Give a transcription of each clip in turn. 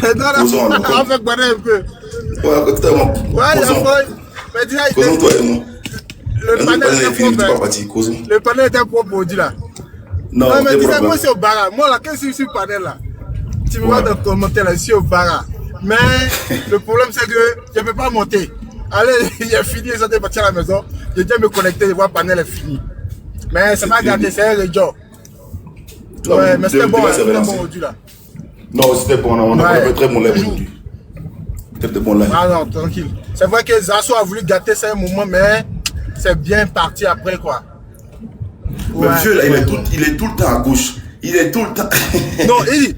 Causons alors. Avec Bané un peu. Ouais, écoute-moi. Ouais, il Causons. faut. Mais déjà, Causons toi et moi. le Un panel panel est était fini, tu propre. vas partir. Causons. Le panel était propre aujourd'hui là. Non, Non, mais quel tu sais, moi, problème? c'est au bara. Moi, là, qu'est-ce que je suis panel là? Tu me vois Ouais. dans le commentaire là, je suis au bara. Mais le problème, c'est que je ne peux pas monter. Allez, il est fini, ils sont partis à la maison. Je viens me connecter, je vois le panel est fini. Mais c'est pas gâté, c'est un job. Non, Ouais, mais c'était bon, demain, hein, ça va c'était bon lancer. aujourd'hui là. Non, c'était bon, on a Ouais. fait très bon live aujourd'hui. C'était de bon live. Ah non, tranquille. C'est vrai que Zasso a voulu gâter ça un moment, mais c'est bien parti après quoi. Le vieux là, il est tout le temps à gauche. Il est tout le temps. Non, il dit,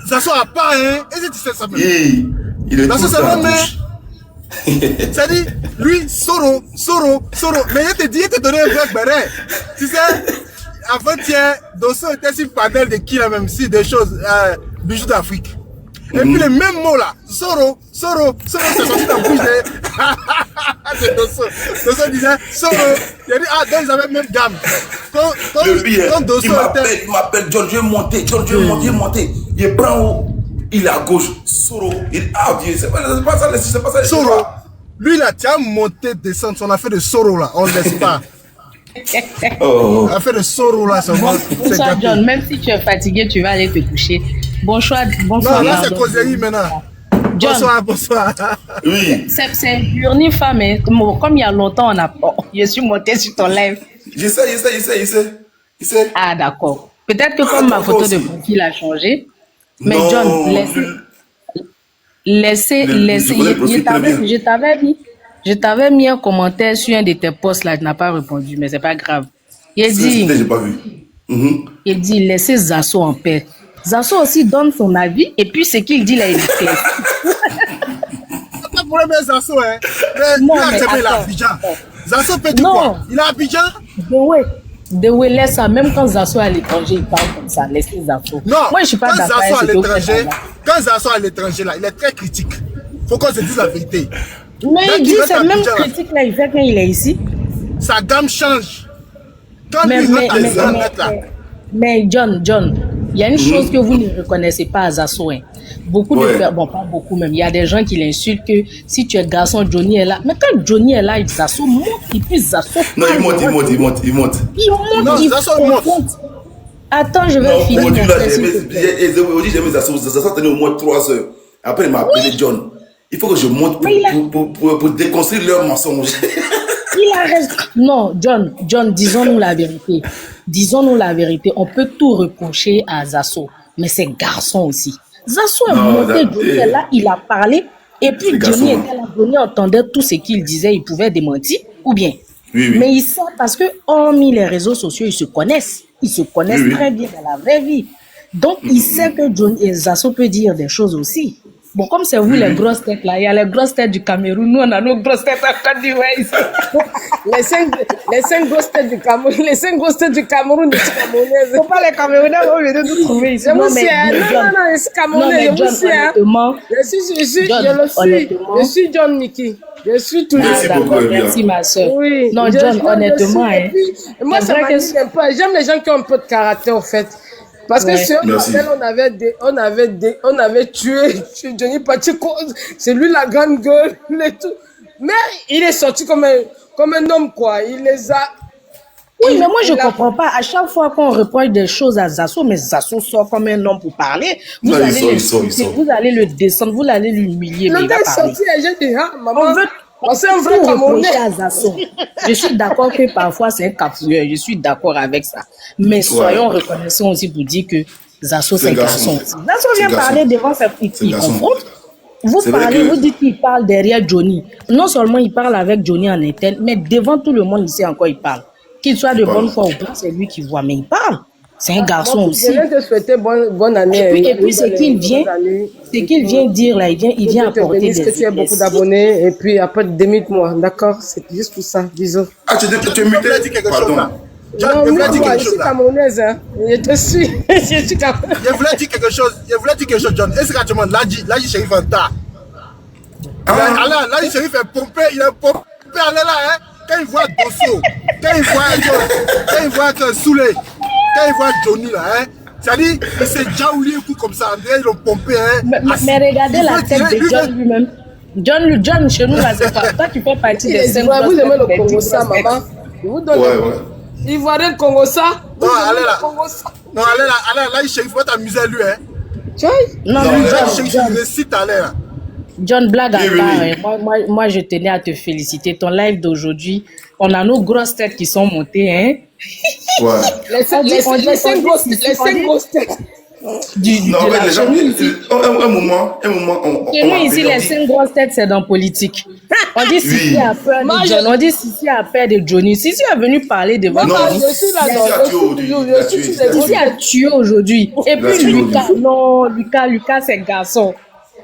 Zasso a pas, hein. Est-ce que tu sais ça même? Il est tout Zasso, le c'est temps à vrai, gauche. c'est-à-dire, lui, Soro. Mais il te donnait un vrai béret. Tu sais, avant-hier, Dosso était sur le panel de qui là même, si des choses, bijoux d'Afrique. Et puis les mêmes mots là, Soro, c'est sorti dans la bouche de Dosso. Dosso disait Soro. Il a dit, ah, donc ils avaient même gamme. Le pire, Quand Dosso il m'appelle John, je vais monter. John, je vais monter. Il prend où? Il est à gauche. Soro. Dieu, c'est pas ça, c'est pas ça. Soro. Lui là, tu as monté, descendre, on a fait de Soro là, on ne laisse pas. Oh. On a fait de Soro là, c'est Bonsoir John, même si tu es fatigué, tu vas aller te coucher. Bonsoir. Non, là c'est causerie maintenant. John. Bonsoir. Oui. C'est Burni femme, hein. Comme il y a longtemps, je suis montée sur ton live. Je sais. Ah d'accord. Peut-être que comme ma photo de profil a changé. Mais non, John, laissez. Je t'avais mis un commentaire sur un de tes posts là, tu n'as pas répondu, mais c'est pas grave. J'ai pas vu. Il dit laissez Zasso en paix. Zasso aussi donne son avis et puis ce qu'il dit là, il est clair. Pas de problème avec Zasso, hein. Non, mais il a Abidjan. Zasso peut dire quoi? Il a Abidjan? Dewe, laisse ça. Même quand Zasso est à l'étranger, il parle comme ça. Laissez Zasso. Non, moi je suis pas d'accord avec ce que vous faites. Quand Zasso est à l'étranger là, il est très critique. Faut qu'on se dise la vérité. Mais il dit cette même critique là, il fait quand il est ici. Sa gamme change. Quand il rentre les honnêtes là. Mais John, il y a une chose que vous ne reconnaissez pas à Zasso. Hein. Beaucoup de personnes, bon pas beaucoup même, il y a des gens qui l'insultent que si tu es garçon, Johnny est là. Mais quand Johnny est là, Zasso monte et puis Zasso. Non, il monte. Non, Zasso monte. Attends, je vais finir. Aujourd'hui, j'ai mis Zasso. Zasso tenait au moins 3 heures. Après, il m'a appelé John. Il faut que je monte pour déconstruire leurs mensonges. Il a raison. Non, John, disons-nous la vérité. On peut tout reprocher à Zasso, mais c'est garçon aussi. Zasso est monté, Johnny est là, il a parlé, et puis Johnny était là, Johnny entendait tout ce qu'il disait, il pouvait démentir, ou bien. Oui. Mais ils savent parce que, hormis les réseaux sociaux, ils se connaissent. Très bien dans la vraie vie. Donc, il sait que Zasso peut dire des choses aussi. Bon, comme c'est vous les grosses têtes là, il y a les grosses têtes du Cameroun, nous on a nos grosses têtes à Côte d'Ivoire ici. les cinq grosses têtes du Cameroun, les 5 grosses têtes du Cameroun, des Camerounaises. Faut pas les Camerounais vont venir nous trouver ici. Non, les Camerounais, je suis John Mickey. Je suis toujours. Merci ma soeur. Oui. Non, John, honnêtement, hein. Moi, ça m'anime un peu. J'aime les gens qui ont un peu de caractère, en fait. Parce que sur l'appel, on avait tué Johnny Pacheco, c'est lui la grande gueule et tout. Mais il est sorti comme un homme, quoi. Il les a. Oui, mais moi je comprends pas. À chaque fois qu'on reproche des choses à Zasso, mais Zasso sort comme un homme pour parler. Vous allez le descendre, vous allez l'humilier. Le gars est sorti et j'ai dit, ah, maman. C'est un vrai Camerounais. Je suis d'accord que parfois c'est un capouilleur, je suis d'accord avec ça. Mais soyons reconnaissants aussi pour dire que Zasso c'est garçon. Zasso vient parler devant sa petite fille. Vous parlez, vous dites qu'il parle derrière Johnny. Non seulement il parle avec Johnny en interne, mais devant tout le monde ici encore il parle. Qu'il soit de bonne foi ou pas, c'est lui qui voit, mais il parle. C'est un garçon aussi. Je viens te souhaiter bonne année. Et puis ce qu'il vient dire là, il vient apporter des idées. Que tu as beaucoup d'abonnés et puis après démute-moi, d'accord? C'est juste pour ça, disons. Ah, tu es muté? Pardon. Je suis camerounaise, hein. Je te suis. Je voulais dire quelque chose, John. Est-ce que tu m'as dit, là, Chérif en tas. Là, Chérif est pompé, il est pompé, allez là, hein. Quand il voit Dosso, quand il voit que Soulé, quand il voit Johnny là, hein, C'est-à-dire, il s'est déjà oublié un coup comme ça. André, ils l'ont pompé. Hein, mais regardez la tête de John lui-même. John, chez nous, là, c'est pas. Toi, tu fais partie des 5 Vous aimez le Congo ça, maman. Vous donnez. Ivoirien Congo ça. Non, allez là. Non, allez là, il faut t'amuser lui. Hein. Tiens. Non, John, récite à l'air. John, blague à part. Moi, je tenais à te féliciter. Ton live d'aujourd'hui, on a nos grosses têtes qui sont montées. Hein? Ouais. Les 5 grosses têtes. Non, mais les gens, un moment. Et nous, ici, les 5 grosses têtes, c'est dans politique. On dit Sissi a peur de John. On dit Sissi a peur de Johnny. Sissi est venu parler de votre. Non, je suis là. Sissi a tué aujourd'hui. Et puis Lucas, non, Lucas, c'est garçon.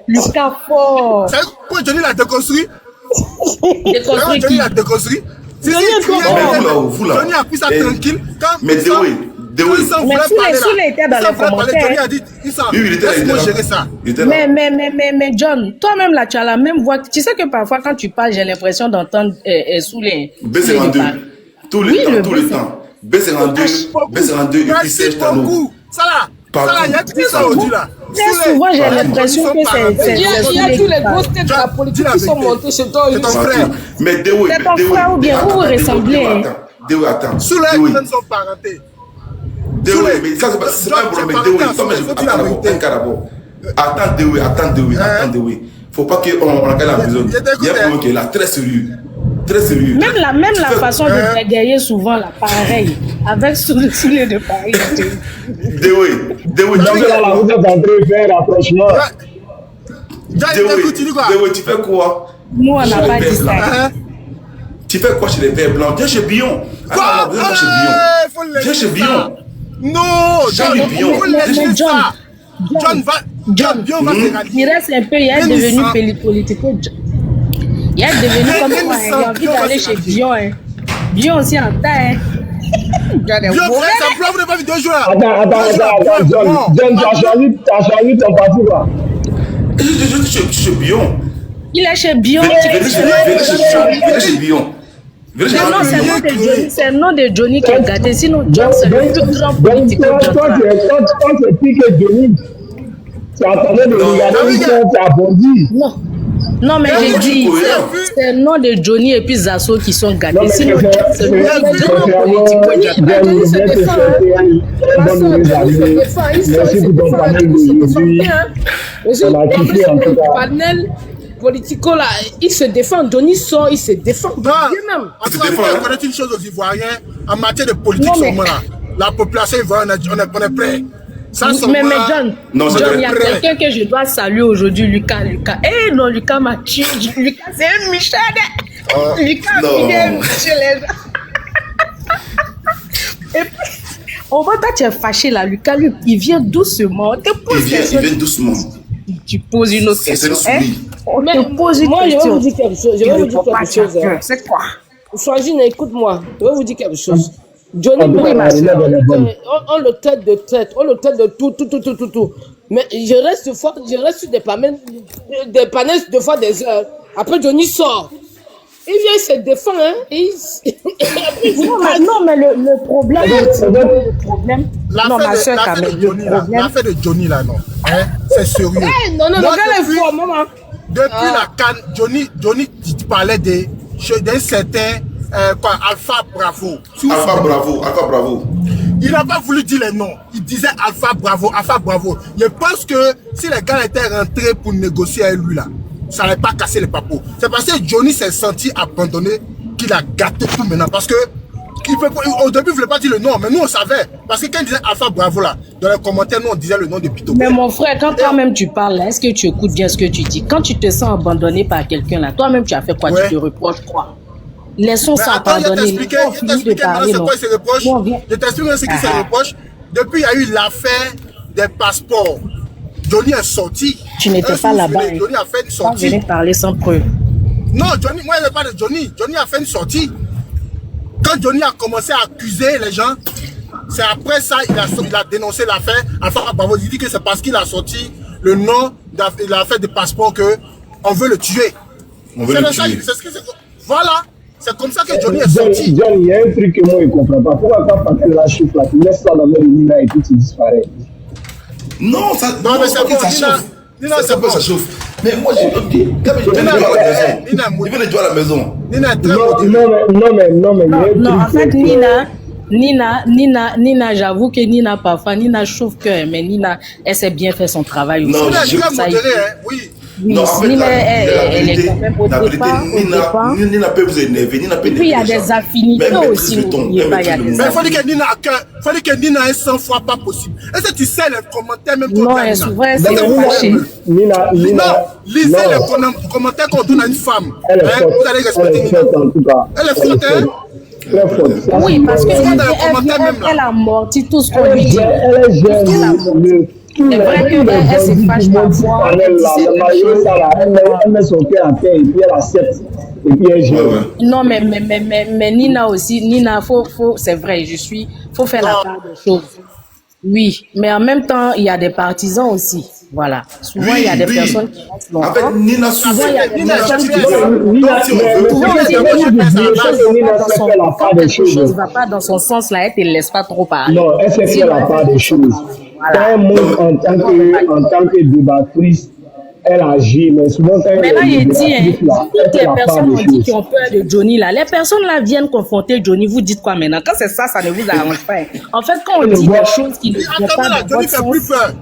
Lucas fort. C'est pourquoi Johnny l'a déconstruit? Déconstruit qui? Johnny l'a déconstruit. Johnny a pris ça tranquille. Mais Déoué. Mais Soulé était dans les commentaires. Johnny a dit, il était là. Gérer ça. Mais John, toi-même là, tu as la même voix. Tu sais que parfois quand tu parles, j'ai l'impression d'entendre Soulé. B52. Tout le temps. B52, et puis Serge Tano. Ça là, il y a tout ça aujourd'hui là. Très souvent, j'ai l'impression que c'est. Il y a tous les grosses têtes de la politique qui sont montées chez toi. C'est ton frère. Mais Déoué. C'est ton frère ou bien vous ressemblez. Déoué, attends. Soulé, ils ne sont pas parentés. Déoué, mais ça, c'est pas un problème. Déoué, toi, mais je veux d'abord. Attends, Déoué. Faut pas qu'on regarde la maison. Il y a un problème qui est là, très sérieux. Très sérieux. Même la façon de dégayer souvent, là, pareil. Avec Soulé de Paris. Déoué, vous êtes en train de faire rapprochement. Déoué, tu fais quoi? Nous, on n'a pas dit ça. Tu fais quoi chez les verts blancs? Viens chez Bion. Viens chez Bion. Non, John, Bion va se rallier. Il reste un peu, il est devenu politico. Il est devenu comme moi, il a envie d'aller chez Bion. Bion aussi en tas. Bion, ça prend, vous n'avez pas vu 2 jours là. Attends, John, tu as choisi ton parti là. Je suis chez Bion. Il est chez Bion. Venez chez Bion. C'est le nom de Johnny qui est gâté. Sinon, John, c'est le tout grand politique. Toi, tu piqué Johnny. Tu attendais de regarder où tu as bondi. Non, mais j'ai dit, c'est le nom de Johnny et puis Zasso qui sont gâtés. Sinon, John, c'est le grand politique. Johnny se défend. Merci pour ton panel d'aujourd'hui. On a kiffé en tout cas. Politico là, il se défend. Johnny sort, il se défend. En tout cas, il faut connaître une chose aux Ivoiriens en matière de politique. La population ivoirienne, on est prêt. Mais John, il y a quelqu'un que je dois saluer aujourd'hui, Lucas. Eh non, Lucas m'a tué. Lucas, c'est un Michel. Lucas a fini chez les gens. Et puis, on voit, toi, tu es fâché là. Lucas, lui, il vient doucement. Il vient doucement. Tu poses une autre question. On te pose une question. Moi, je vais vous dire quelque chose. C'est quoi? Frangine, écoute-moi. Je vais vous dire quelque chose. Johnny, on le traite de traite. On le traite de tout. Mais je reste sur des panels de fois des heures. Après, Johnny sort. Il vient, il se défend. Non, mais le problème. L'affaire de Johnny, là, non. C'est sérieux. Non, regarde les fois, maman. Depuis la canne, Johnny parlait d'un certain Alpha Bravo. Alpha Bravo. Il n'a pas voulu dire les noms. Il disait Alpha Bravo. Je pense que si les gars étaient rentrés pour négocier avec lui là, ça n'allait pas casser les papos. C'est parce que Johnny s'est senti abandonné qu'il a gâté tout maintenant. Parce que au début, il ne voulait pas dire le nom, mais nous on savait. Parce que quand il disait Alpha Bravo là, dans les commentaires, nous on disait le nom de Pito. Mais mon frère, quand toi-même tu parles là, est-ce que tu écoutes bien ce que tu dis? Quand tu te sens abandonné par quelqu'un là, toi-même tu as fait quoi? Tu te reproches quoi? Laissons ça abandonner. Je t'explique maintenant ce qu'il se reproche. Je t'explique ce qu'il se reproche. Depuis, il y a eu l'affaire des passeports. Johnny est sorti. Tu n'étais pas là-bas. Johnny a fait une sortie. Venez parler sans preuve. Non, Johnny, moi je ne parle pas de Johnny. Johnny a fait une sortie. Quand Johnny a commencé à accuser les gens, c'est après ça il a dénoncé l'affaire. Alpha Bravo, il dit que c'est parce qu'il a sorti le nom de l'affaire des passeports qu'on veut le tuer. Voilà. C'est comme ça que Johnny est sorti. Johnny, il y a un truc que moi je ne comprends pas. Pourquoi quand tu la chiffre là, tu laisses ça dans le Nina et puis tu disparais? Non, ça, Non, mais c'est bon, ça chauffe. Nina, Ça c'est bon. ça chauffe. Mais moi, je viens de jouer à la maison. Je viens de jouer à la maison. Nina est très Non, mais Non, en fait, Nina, j'avoue que Nina, parfois, Nina chauffe cœur, mais Nina, elle sait bien faire son travail aussi. Non, Nina je- est très Ça, modérée, hein, oui. Oui, Non, en fait, Nina, la elle est vérité, quand même au la vérité, départ. Nina peut vous énerver, Nina peut Et puis, il y a des affinités Mais elle aussi, maîtrise le ton, n'oubliez elle pas, il y a maîtrise des le Mais mot. il faut dire que Nina ait 100 fois pas possible. Est-ce que tu sais les commentaires même qu'on Non, donne à elle Nina? souvent, elle Non, s'est mais fâchée. Nina, Non, lisez non. les commentaires qu'on donne à une femme. Elle est Hein, forte. vous allez Elle respecter est Nina. forte en tout cas. Elle est forte, hein? Très forte. Ça, Oui, parce Dans les qu'elle commentaires même, là. elle amortit tout ce qu'on Elle lui est dit. jeune. C'est vrai qu'elle se fâche parfois, elle dit certaines choses. Elle met son cœur à terre et puis elle accepte. Et puis elle Ouais, gère. ouais. Non, mais Nina aussi, Nina, c'est vrai, faut faire la part des choses. Oui, mais en même temps, il y a des partisans aussi. Voilà. Souvent, il y a des personnes qui restent En fait, longtemps. Nina Souvent, il y a des Nina, personnes qui Nina, Nina, si on veut. Souvent, mais aussi, c'est Nina, vrai que quand Nina sait faire la part quand des quelque chose choses. ne va pas dans son sens, là, elle te laisse pas trop parler. Non, elle sait faire la part des choses. Quand Voilà. elle monte en tant que débattrice, elle agit, mais souvent quand elle Mais là, il dit, hein, débattrice, là, elle toutes fait les la part personnes ont des dit choses. qui ont peur de Johnny, là, les personnes là viennent confronter Johnny, vous dites quoi maintenant? Quand c'est ça, ça ne vous arrange pas. En fait, quand on dit des choses qui ne vont Attends, pas là, dans Johnny votre fait plus sens, peur.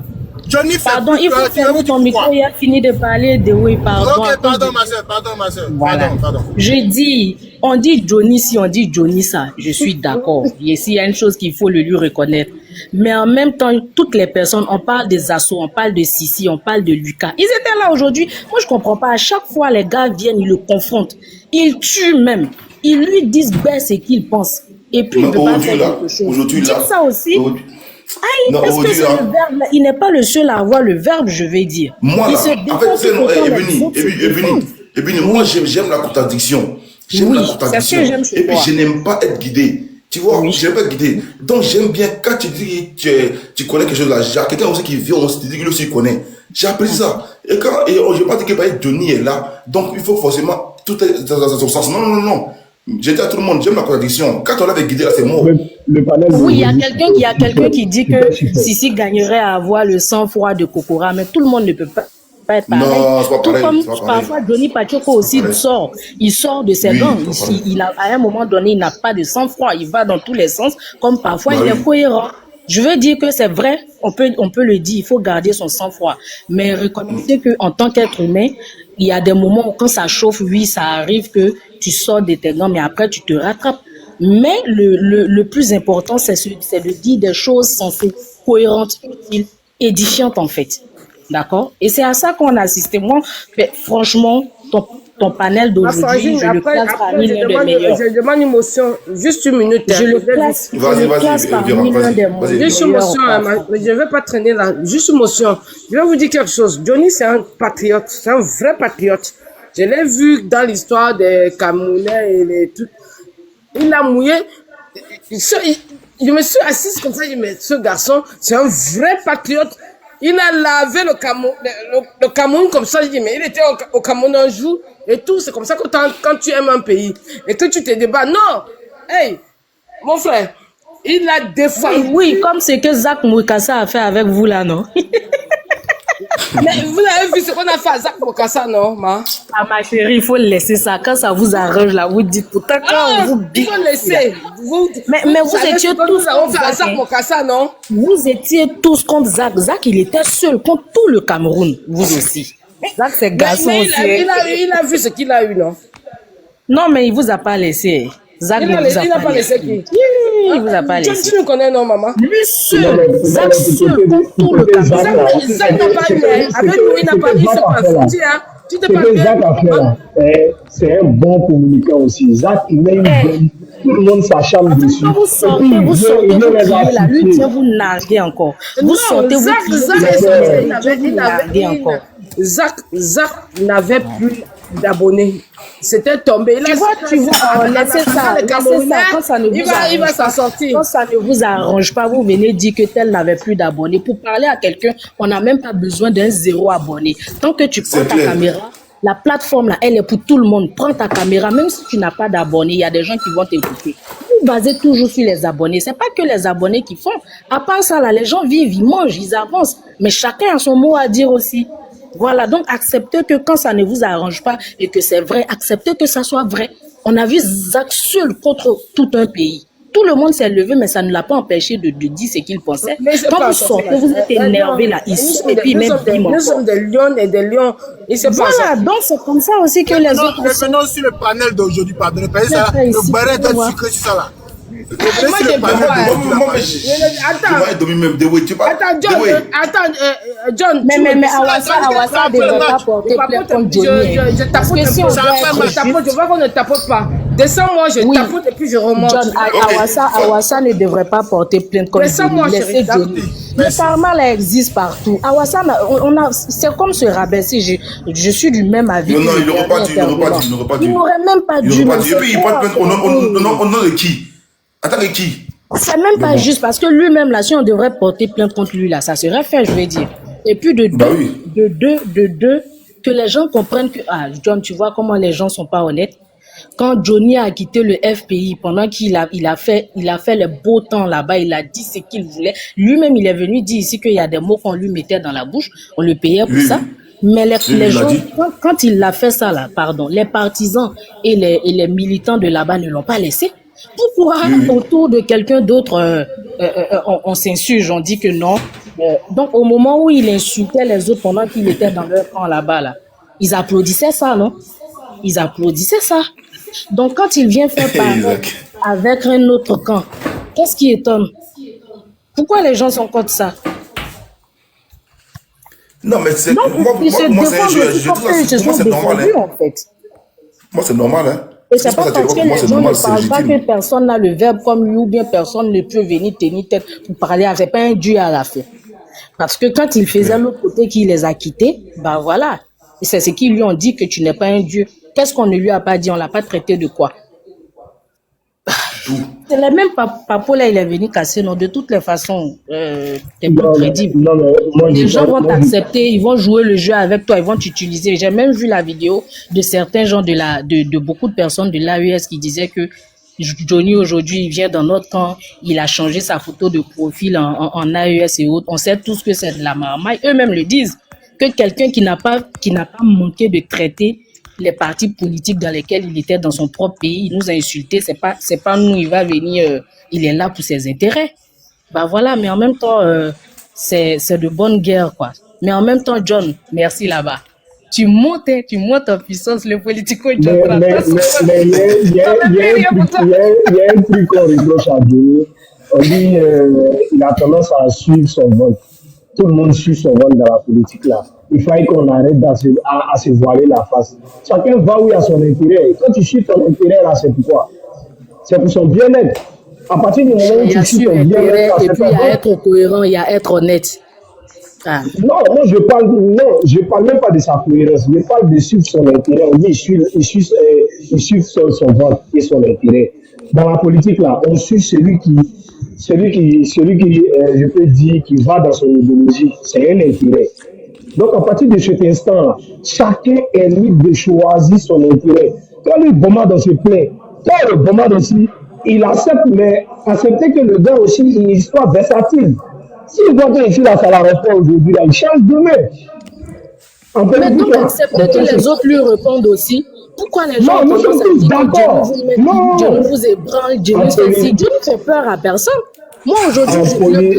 Johnny fait pardon, plus il faut peur. Tu veux fermer dire ton micro, quoi? il a fini de parler de oui, pardon. Ok, à cause pardon, de- ma soeur. Voilà. Pardon. Je dis, on dit Johnny si on dit Johnny ça, je suis d'accord. Et s'il y a une chose qu'il faut le lui reconnaître. Mais en même temps, toutes les personnes, on parle des assos, on parle de Sissi, on parle de Lucas. Ils étaient là aujourd'hui. Moi, je comprends pas. À chaque fois, les gars viennent, ils le confrontent. Ils tuent même. Ils lui disent ben ce qu'ils pensent. Et puis, il Mais ne peut pas aujourd'hui, faire là, quelque chose. aujourd'hui, Dites là, ça aussi. aujourd'hui- Aïe, Non, est-ce que aujourd'hui, c'est là. le verbe là? Il n'est pas le seul à avoir le verbe, je vais dire. Moi, Il là, se en défend fait, c'est tout autant les Ebony, autres se défendent. Ebony, moi, j'aime la contradiction. J'aime Oui, la c'est ce que contradiction. j'aime chez Et puis, toi. je n'aime pas être guidé. Tu vois, Oui. j'aime pas être guidé. Donc, j'aime bien quand tu dis que tu connais quelque chose là. J'ai quelqu'un aussi qui vient, on se dit qu'il aussi connaît. J'ai appris ça. Et je ne vais pas dire que Johnny est là. Donc, il faut forcément tout est dans son sens. Non. J'ai dit à tout le monde, j'aime la contradiction. Quand on l'avait guidé là, c'est mort. Le panel Oui, il y a d'aujourd'hui, quelqu'un qui dit que super. Sissi gagnerait à avoir le sang-froid de Kokora, mais tout le monde ne peut pas être pareil. Non, c'est pas Tout pareil, comme c'est pas pareil. parfois Johnny Pacheco aussi pareil. sort. Il sort de ses Oui, gants. c'est pas pareil. À un moment donné, il n'a pas de sang-froid. Il va dans tous les sens, comme parfois Bah il oui. est cohérent. Je veux dire que c'est vrai, on peut le dire, il faut garder son sang-froid. Mais reconnaissez qu'en tant qu'être humain, il y a des moments où quand ça chauffe, oui, ça arrive que tu sors de tes gants, mais après tu te rattrapes. Mais le plus important, c'est de dire des choses sensées, cohérentes, utiles, édifiantes en fait. D'accord? Et c'est à ça qu'on a assisté. Moi, franchement, ton panel d'aujourd'hui, je le classe parmi l'un des meilleurs. Je demande une motion, juste une minute. Je le classe Vas-y, parmi Véran, l'un des vas-y. Juste une meilleurs. motion, mais je ne vais pas traîner là. Juste une motion. Je vais vous dire quelque chose. Johnny, c'est un patriote. C'est un vrai patriote. Je l'ai vu dans l'histoire des Camerounais et les trucs. Il a mouillé. Je me suis assise comme ça, je dis, mais ce garçon, c'est un vrai patriote. Il a lavé le Cameroun comme ça. Je dis, mais il était au Cameroun un jour et tout. C'est comme ça que quand tu aimes un pays et que tu te débats. Non! Hey! Mon frère, il a défendu. Oui, comme ce que Zach Moukassa a fait avec vous là, non? Mais vous avez vu ce qu'on a fait à Zach Bokassa, non, ma? Ah, ma chérie, il faut laisser ça. Quand ça vous arrange, là, vous dites pourtant quand vous il faut laisser. Mais vous savez étiez ce que tous nous avons contre fait à Zach, Zach Bokassa, non? Vous étiez tous contre Zach. Zach, il était seul contre tout le Cameroun. Vous aussi. Zach, c'est garçon Mais aussi. il a vu ce qu'il a eu, non? Non, mais il vous a pas laissé. Zach Il ne vous a n'a pas laissé qui? Il vous a pas laissé. Tu nous connais, non, maman? Lui seul. Zach seul contre tout le Cameroun. Zach n'a pas eu, avec nous, il n'a pas dit, c'est pas foutu, hein? Tu t'es Ce pas que bien. Zach a fait là, c'est un bon communicant aussi. Zach, il met une bonne. Tout le monde s'acharne dessus. Quand vous sortez, vous criez là. Lui, tiens, vous narguez encore. Vous sortez, vous narguez encore. Zach n'avait plus d'abonnés. C'était tombé. Tu vois, laissez ça. Quand ça ne vous il va arrange s'en pas, sortir. quand ça ne vous arrange pas, vous venez dire que tel n'avait plus d'abonnés. Pour parler à quelqu'un, on n'a même pas besoin d'un 0 abonné. Tant que tu prends ta caméra, la plateforme là, elle est pour tout le monde. Prends ta caméra, même si tu n'as pas d'abonnés, il y a des gens qui vont t'écouter. vous basez toujours sur les abonnés. C'est pas que les abonnés qui font. À part ça, là, les gens vivent, ils mangent, ils avancent. Mais chacun a son mot à dire aussi. Voilà, donc acceptez que quand ça ne vous arrange pas et que c'est vrai, acceptez que ça soit vrai. On a vu Zach seul contre tout un pays. Tout le monde s'est levé, mais ça ne l'a pas empêché de dire ce qu'il pensait. Quand vous sortez, vous êtes énervé là, ici, et puis même nous sommes des lions et des lions. Voilà, donc c'est comme ça aussi que les autres... Revenons sur le panel d'aujourd'hui, pardon. Le barret est sucré sur ça là. John, mais Awassa ne devrait pas porter plainte contre Johnny. Parce que si on je vois qu'on ne tapote pas. Descends-moi, je tapote et puis je remonte. John, Awassa ne devrait pas porter plainte contre Johnny. Laissez Johnny. Le karma là existe partout. Awassa, c'est comme se rabaisser. Je suis du même avis. Non, il n'aurait pas dû. Il n'aurait même pas dû. Et puis il porte plainte au nom de qui? Attends, de qui? C'est même pas juste parce que lui-même là, si on devrait porter plainte contre lui là, ça serait fait, je vais dire. Et puis de deux, que les gens comprennent que John, tu vois comment les gens sont pas honnêtes. Quand Johnny a quitté le FPI pendant qu'il a fait le beau temps là-bas, il a dit ce qu'il voulait. Lui-même, il est venu dire ici qu'il y a des mots qu'on lui mettait dans la bouche, on le payait pour ça. Mais les gens, quand il a fait ça là, les partisans et les militants de là-bas ne l'ont pas laissé. Pourquoi autour de quelqu'un d'autre on s'insurge, on dit que non. Donc au moment où il insultait les autres pendant qu'il était dans leur camp là-bas, là, ils applaudissaient ça, non? Ils applaudissaient ça. Donc quand il vient faire pareil avec un autre camp, qu'est-ce qui étonne? Pourquoi les gens sont contre ça? Non, mais c'est... Moi, c'est normal, hein. En fait. Moi, c'est normal, hein. Et c'est pas parce que les gens ne parlent pas que personne n'a le verbe comme lui ou bien personne ne peut venir tenir tête pour parler. C'est pas un dieu à la fin. Parce que quand il faisait l'autre côté qu'il les a quittés, bah voilà. Et c'est ce qu'ils lui ont dit, que tu n'es pas un dieu. Qu'est-ce qu'on ne lui a pas dit? On l'a pas traité de quoi? C'est le même papo là, il est venu casser, non? De toutes les façons, t'es plus crédible. Les gens vont t'accepter, ils vont jouer le jeu avec toi, ils vont t'utiliser. J'ai même vu la vidéo de certains gens de beaucoup de personnes de l'AES qui disaient que Johnny aujourd'hui, il vient dans notre camp, il a changé sa photo de profil en AES et autres. On sait tous que c'est de la marmaille. Eux-mêmes le disent, que quelqu'un qui n'a pas manqué de traiter les partis politiques dans lesquels il était dans son propre pays, il nous a insultés, c'est pas nous, il va venir, il est là pour ses intérêts. Bah voilà, mais en même temps, c'est de bonne guerre, quoi. Mais en même temps, John, merci là-bas. Tu montes en puissance, le politico. Mais il y a un truc qu'on reproche à Johnny. On dit il a tendance à suivre son vote. Tout le monde suit son vote dans la politique là. Il faut qu'on arrête à se voiler la face. Chacun va où il a son intérêt. Quand tu suis ton intérêt là, c'est pourquoi? C'est pour son bien-être. À partir du moment où tu suis ton bien-être, et puis il y a être cohérent, il y a être honnête. Non, moi je parle même pas de sa cohérence. Je parle de suivre son intérêt. On dit il suit son vote et son intérêt. Dans la politique là, on suit celui qui je peux dire, qui va dans son idéologie. C'est un intérêt. Donc, à partir de cet instant-là, chacun est libre de choisir son intérêt. Quand le Bomad se plaît, quand le Bomad aussi, il accepte, mais accepter que le gars aussi, il soit versatile. S'il voit que ici, là, ça la reprend aujourd'hui, là, il change demain. Mais donc, accepte que les autres lui répondent aussi. Pourquoi les gens nous sommes tous d'accord. Dieu vous ébranle, Dieu nous fait si. Dieu ne fait peur à personne. Moi, aujourd'hui,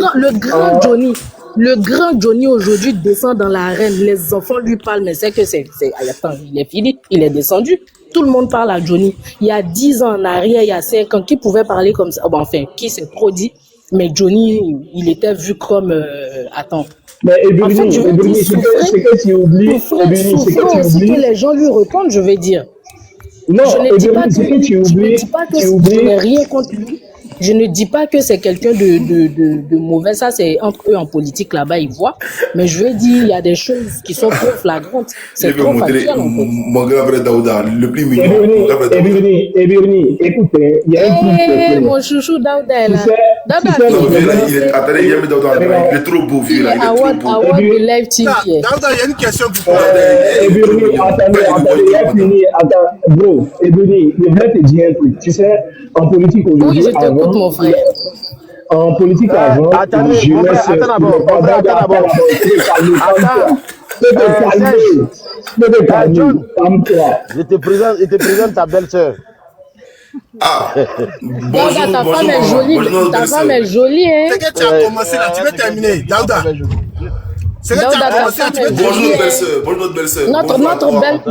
le grand Johnny aujourd'hui descend dans l'arène. Les enfants lui parlent, mais c'est que attends, il est fini, il est descendu. Tout le monde parle à Johnny. Il y a 10 ans en arrière, il y a 5 ans, qui pouvait parler comme ça? Enfin, qui s'est trop dit? Mais Johnny, il était vu comme... attends. Mais Ebony, c'est que tu oublies. C'est que les gens lui répondent, je vais dire. Non, je ne dis pas que je n'ai rien contre lui. Je ne dis pas que c'est quelqu'un de mauvais. Ça, c'est entre eux en politique, là-bas, ils voient. Mais je veux dire, il y a des choses qui sont trop flagrantes. C'est trop factuel, en fait. Mon grand frère Daouda, le plus mignon. Ebony, écoutez, il y a un truc. Mon chouchou Daouda est là. Attendez, il est trop beau, vieux là. Il est trop beau. Award de Live TV. Daouda, il y a une question pour toi. Ebony, attendez, il a fini. Attends, bro, Ebony, je voulais te dire un truc. Tu sais, en politique Oui, aujourd'hui, je t'écoute, mon frère. en politique avant, attendez, je mon frère, attends d'abord. John, je te présente ta belle-sœur. Ah, bonjour, Ta bonjour, femme est maman. jolie. Bonjour, Ta belle femme sœur. est jolie, hein. C'est que tu as commencé là, tu veux terminer. Daouda. C'est que tu Daouda, as ta commencé là, femme tu veux est Bonjour, terminer. jolie. notre belle-sœur. Bonjour, notre belle-sœur.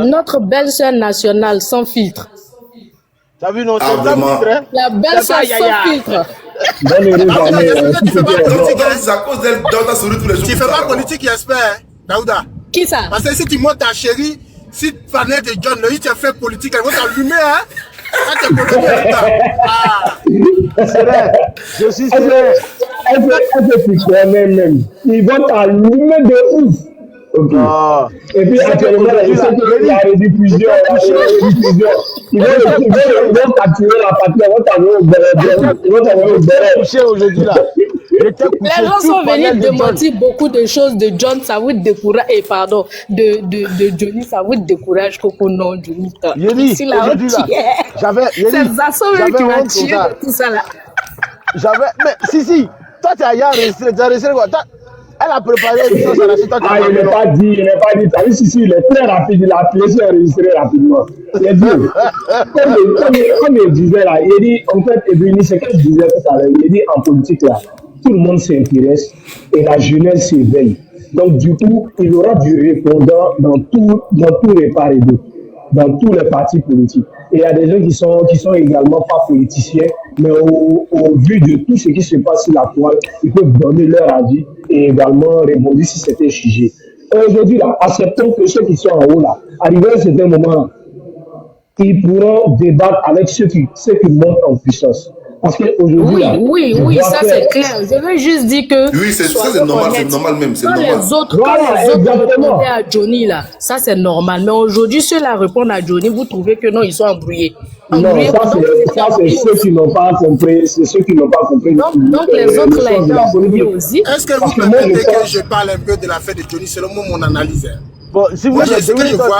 Notre belle-sœur nationale sans filtre. T'as vu, non, Ah, c'est ça, vraiment. hein? La belle-sœur Aïe, aïe, sans aïe. filtre. bonne heureuse année. C'est à cause d'elle, Daouda sourit tous les jours. Tu fais pas politique, j'espère, hein, Daouda. Qui ça? Parce que si tu montes ta chérie, si Fanette et John, lui, tu as fait politique, elles vont t'allumer, hein. Quand tu es politique, Daouda. Ah. Je suis Elle sérieux. fait plus même. Ils vont t'allumer de ouf. Ok. Ah. Et puis actuellement, il sait qu'il y a rediffusion. Ils vont capturer la partie, ils vont t'envoyer au béret. Couché aujourd'hui là. J'étais couché Les gens tout sont le panel venus de John. démentir beaucoup de choses de John, ça vous décourage. Et pardon, de Johnny, ça vous décourage. Coco, non, Johnny. Yéli, Ici, là, aujourd'hui là, j'avais c'est Zasso j'avais qui m'a honte pour tué ça. de tout ça là. Mais si, toi tu as enregistré, tu as enregistré quoi? Elle a préparé une chose à la suite, toi tu Ah, as il n'est pas dit. T'as vu, si, il est très rapide, il a appelé enregistré rapidement. Il est dit, comme il disait là, il dit, en fait, Ebony, c'est ce que je disais tout à l'heure, il dit en politique là, tout le monde s'intéresse et la jeunesse s'éveille. Donc, du coup, il y aura du répondant dans tous les partis, dans tous les partis politiques. Et il y a des gens qui sont également pas politiciens, mais au vu de tout ce qui se passe sur la toile, ils peuvent donner leur avis et également répondre si c'était sujet. Aujourd'hui, là, acceptons que ceux qui sont en haut, là, arrivé à un certain moment, ils pourront débattre avec ceux qui montent en puissance. Parce qu'aujourd'hui, Oui, ça c'est clair. Je veux juste dire que. Oui, ça c'est normal, c'est normal même, c'est Quand normal. les autres Exactement. répondaient à Johnny là, ça c'est normal. Mais aujourd'hui, ceux-là répondent à Johnny, vous trouvez que non, ils sont embrouillés. Non, ça c'est ceux qui n'ont pas compris. C'est ceux qui n'ont pas compris. Donc les autres là, ils ont embrouillés aussi. Est-ce que vous permettez que je parle un peu de l'affaire de Johnny selon moi, mon analyse? Hein? Bon, si vous Moi, voulez, ce que je vois.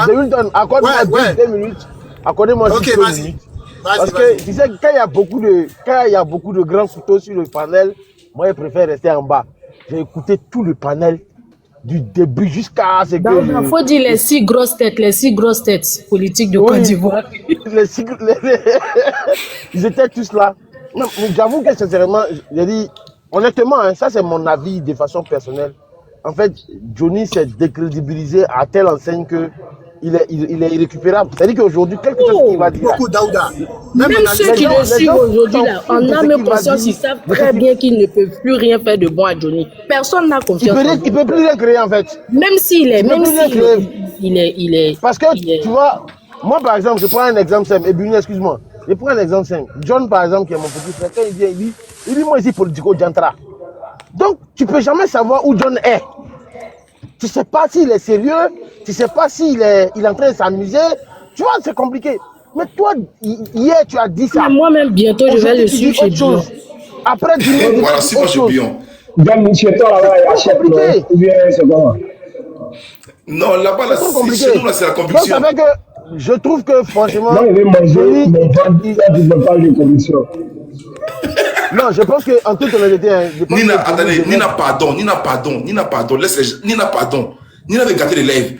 accordez-moi Ouais. 2 minutes. Accordez-moi Ok, 2 vas-y. minutes. Vas-y, Parce vas-y. que tu sais, quand il y a beaucoup de grands couteaux sur le panel, moi je préfère rester en bas. J'ai écouté tout le panel du début jusqu'à ce que. Il faut dire les 6 grosses têtes politiques de Côte d'Ivoire. Ils étaient tous là. Non, mais j'avoue que sincèrement, j'ai dit, honnêtement, hein, ça c'est mon avis de façon personnelle. En fait, Johnny s'est décrédibilisé à telle enseigne que il est irrécupérable. C'est-à-dire qu'aujourd'hui, quelque chose qu'il va dire. Beaucoup Daouda. Même ceux qui le suivent aujourd'hui, là, en de ce âme et qu'il m'a conscience, dit. ils savent très bien qu'ils ne peuvent plus rien faire de bon à Johnny. Personne n'a confiance en Il peut plus rien créer en fait. Même s'il est, il est. Parce que tu vois, moi par exemple, je prends un exemple simple. Et Buni, excuse-moi. Je prends un exemple simple. John par exemple, qui est mon petit frère, quand il vient, il dit moi ici politico jantra. Donc tu peux jamais savoir où John est. Tu sais pas s'il est sérieux, tu sais pas s'il est en train de s'amuser. Tu vois, c'est compliqué. Mais toi, hier, tu as dit ça. Moi-même, bientôt, je vais le suivre chez Bion. Après, tu dis Voilà, si moi je suis bien. Dans chez toi, là-bas, il achète, non? Ou bien, c'est comment? Non, là-bas, là, c'est compliqué. chez nous, là, c'est la Donc, conviction. ça fait que je trouve que franchement. Non, il veut manger, mais pas du montage de commission. Non, je pense qu'en toute honnêteté, hein, Nina, attendez, Nina, pardon. Laisse les gens. Nina, pardon. Nina veut gâter les lèvres.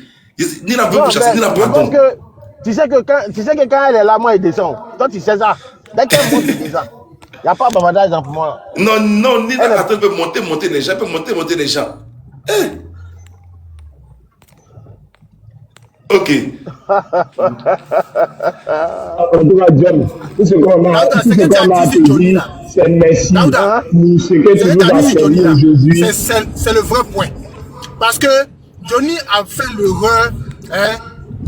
Nina veut vous chasser, Nina, je pense pardon. que tu sais que quand elle est là, moi, elle descend. Toi, tu sais ça. Dès qu'elle monte, tu sais ça. Il n'y a pas bavardage pour moi. Non, Nina, attends, elle peut monter les gens. Elle peut monter les gens. Ok. En tout cas, John, tout ce qu'on a dit, c'est merci pour ce que tu nous as servi aujourd'hui. C'est le vrai point. Parce que Johnny a fait l'erreur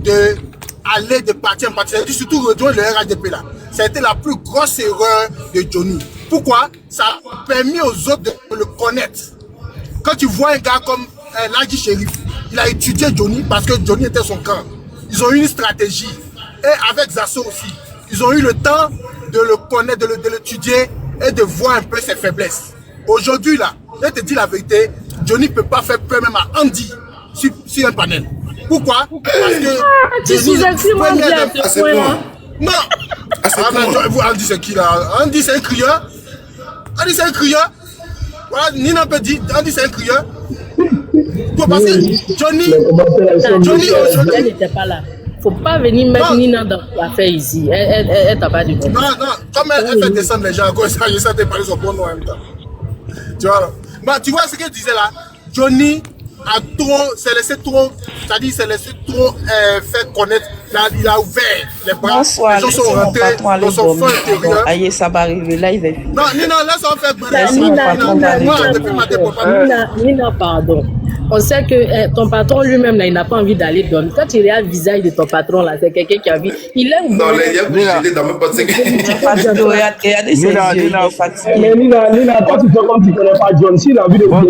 d'aller de parti en parti, surtout rejoindre le RHDP là. Ça a été la plus grosse erreur de Johnny. Pourquoi? Ça a permis aux autres de le connaître. Quand tu vois un gars comme Ladji Chérif, il a étudié Johnny parce que Johnny était son camp. Ils ont eu une stratégie. Et avec Zasso aussi. Ils ont eu le temps de le connaître, de l'étudier et de voir un peu ses faiblesses. Aujourd'hui, là, je te dis la vérité, Johnny ne peut pas faire peur même à Andy sur un panel. Pourquoi? Parce que... Tu sous-estimes Andy à ce point-là. Non. Andy, c'est qui là? Andy, c'est un crieur. Andy, c'est un crieur. Voilà, Nina peut dire, Andy, c'est un crieur. Parce que Johnny aujourd'hui... Elle n'était pas là. Faut pas venir mettre Nina dans l'affaire ici. Elle t'a pas dit bon. Non, comme elle fait descendre les gens, comme ça, je sais parler son bon nom en même temps. Tu vois, bah, tu vois ce que je disais là? Johnny a trop, s'est laissé trop, c'est-à-dire s'est laissé trop faire connaître. Il a ouvert les bras. Bonsoir, les gens sont rentrés dans son fond intérieur. Aïe, ça va arriver, là, il va finir. Non, Nina, laisse-en faire. Nina, pardon. On sait que ton patron lui-même, là, il n'a pas envie d'aller dormir. Quand il regarde le visage de ton patron, là, c'est quelqu'un qui a envie. Il aime. Non, il y a bougé dans même pas de Regardez ses yeux, il est fatigué. Mais Nina, toi, tu fais comme tu connais pas John. S'il a envie de bouger,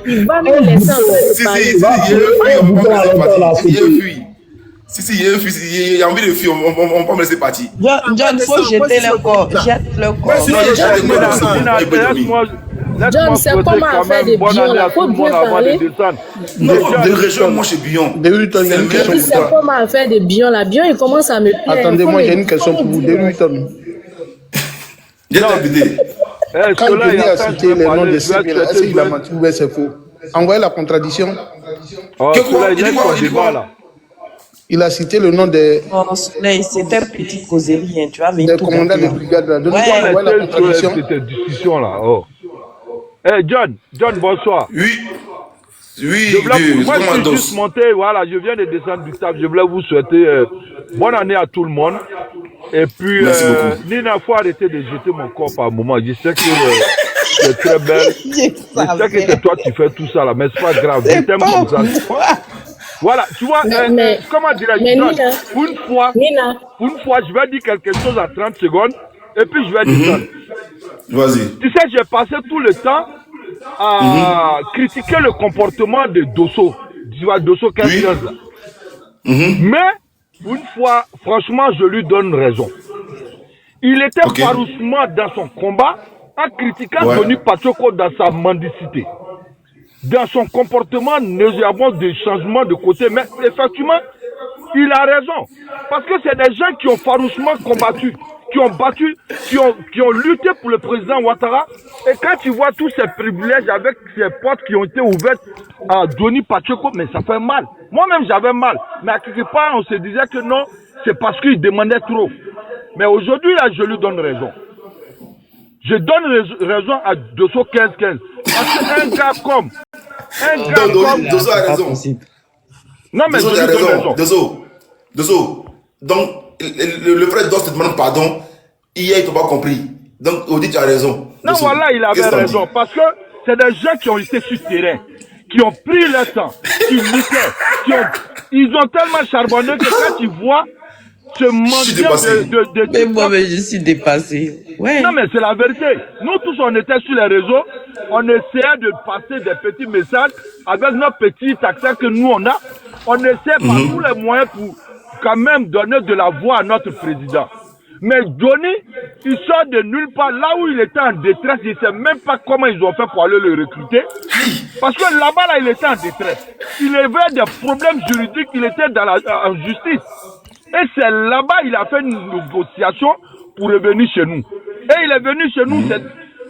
il va nous laisser en Si, il y a un fils, il y a envie de fuir, on peut me laisser partir. John, il faut jeter le corps. Jette le corps. John, c'est comment faire des bions là? Faut bien parler. Non, de région, moi, chez Bion. C'est comment faire des bions là? Bion, il commence à me plaire. Attendez-moi, j'ai une question pour vous. Deruiton. J'ai terminé. Quand Johnny a cité les noms de CP, est-ce qu'il a menti ou c'est faux? Envoyez la contradiction. Il a cité le nom des... Non, c'était une petite causerie, tu vois. Des commandants de brigade. Envoyez la contradiction. C'était une discussion là. Oh. Hey John, bonsoir. Oui. Moi, je suis juste monté, voilà, je viens de descendre du table. Je voulais vous souhaiter bonne année à tout le monde. Et puis, Nina, il faut arrêter de jeter mon corps par moment. Je sais que tu es très belle. Je sais que c'est toi qui fais tout ça là, mais c'est pas grave. Je t'aime comme ça. Voilà, tu vois, comment dirais-je, pour une fois, je vais dire quelque chose à 30 secondes, et puis je vais dire ça. Vas-y. Tu sais, j'ai passé tout le temps à critiquer le comportement de Dosso. Tu vois, Dosso 15 là. Mais, pour une fois, franchement, je lui donne raison. Il était farouchement dans son combat en critiquant Johnny Pachoko dans sa mendicité. Dans son comportement, nous avons des changements de côté, mais effectivement, il a raison. Parce que c'est des gens qui ont farouchement combattu, qui ont battu, qui ont lutté pour le président Ouattara. Et quand tu vois tous ces privilèges avec ces portes qui ont été ouvertes à Johnny Pachoko, mais ça fait mal. Moi-même, j'avais mal. Mais à quelque part, on se disait que non, c'est parce qu'il demandait trop. Mais aujourd'hui, là, je lui donne raison. Je donne raison à Dosso 15-15. Parce qu'un gars comme... Dosso a raison. Non, mais Dosso a raison. Dosso. Donc, le frère Dosso te demande pardon. Hier, il t'a pas compris. Donc, Audi, tu as raison. Non, voilà, il avait raison. Parce que c'est des gens qui ont été sur le terrain, qui ont pris leur temps, qui luttaient, ils ont tellement charbonné que quand tu vois ce manque mais moi, je suis dépassé. Ouais. Non, mais c'est la vérité. Nous tous, on était sur les réseaux, on essayait de passer des petits messages avec nos petits accents que nous, on a. On essaie par tous les moyens pour quand même donner de la voix à notre président. Mais Johnny, il sort de nulle part. Là où il était en détresse, il ne sait même pas comment ils ont fait pour aller le recruter. Parce que là-bas, là, il était en détresse. Il avait des problèmes juridiques, il était en justice. Et c'est là-bas il a fait une négociation pour revenir chez nous. Et il est venu chez nous,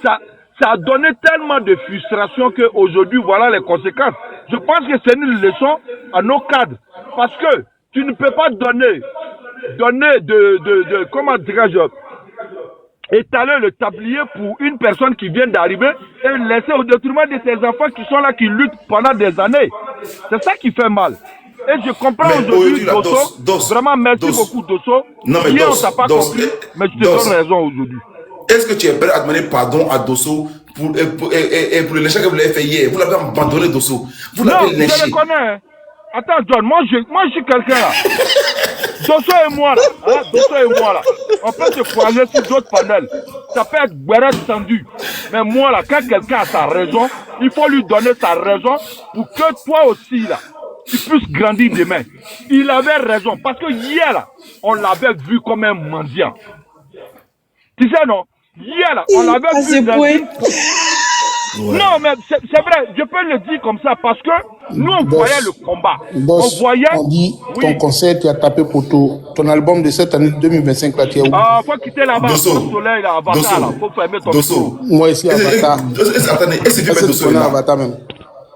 ça a donné tellement de frustration qu'aujourd'hui, voilà les conséquences. Je pense que c'est une leçon à nos cadres. Parce que tu ne peux pas donner comment dirais-je, étaler le tablier pour une personne qui vient d'arriver et laisser au détriment de tes enfants qui sont là, qui luttent pendant des années. C'est ça qui fait mal. Et je comprends aujourd'hui Dosso. Vraiment, merci beaucoup Dosso. Non, mais hier, on t'a pas compris, mais je te donne raison aujourd'hui. Est-ce que tu es prêt à demander pardon à Dosso pour le lynchage que vous l'avez fait hier? Vous l'avez abandonné, Dosso. Vous l'avez lynché. Je le connais. Attends, John, moi je suis quelqu'un là. Dosso et moi là. Hein? Dosso et moi là. On peut se croiser sur d'autres panels. Ça peut être Guéret tendu. Mais moi là, quand quelqu'un a sa raison, il faut lui donner sa raison pour que toi aussi là, tu puisses grandir demain. Il avait raison. Parce que hier là, on l'avait vu comme un mendiant. Tu sais, non? Hier, là, on avait vu dans une... Non, mais c'est vrai, je peux le dire comme ça parce que nous, on voyait le combat. Boss, on voyait... on dit ton concert, tu as tapé poteau. Ton album de cette année 2025, là, tu es où? Ah, faut quitter là-bas. Dosso. Le soleil, là, Avatar, là. Faut fermer ton Dosso. Moi, ici, Avatar. Attendez, est-ce que tu peux Dosso là? Avatar même.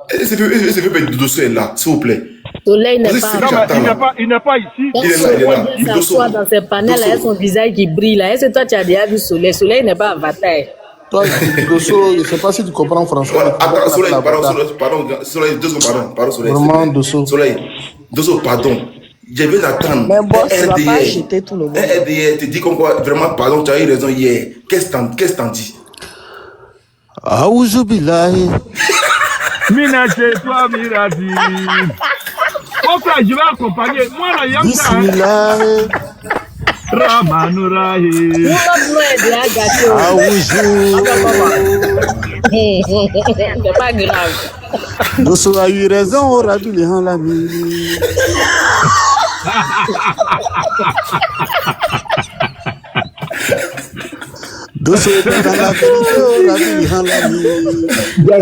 Est-ce que tu peux Dosso est là, s'il vous plaît? Soleil n'est C'est pas. ce que Non, mais j'attends, il n'est pas ici. Il est là, il est là. Il Dosso. s'assoit dans ses panels, là, son visage qui brille là. Est-ce que toi tu as déjà vu Soleil? Soleil n'est pas Avatar. Toi, Dosso, je ne sais pas si tu comprends français. Voilà, attends, Soleil, Soleil, 2 secondes, pardon, Soleil. Vraiment, Dosso. Soleil, pardon. Je vais l'attendre. Mais boss, tu vas pas acheter tout le monde. RDR te dit comme quoi, vraiment, pardon, tu as eu raison hier. Qu'est-ce que t'en dis? Ah, Ouzubilahi. Mina chez toi, Miradi. Mon frère, je vais accompagner. Moi, là, il y a ça. Bismillah. Ramanourahi. Ah, Ouzou. C'est pas grave. Dosso a eu raison, on rabi les gens la nuit. Dosso est dans la vérité, on rabi les gens la nuit. Le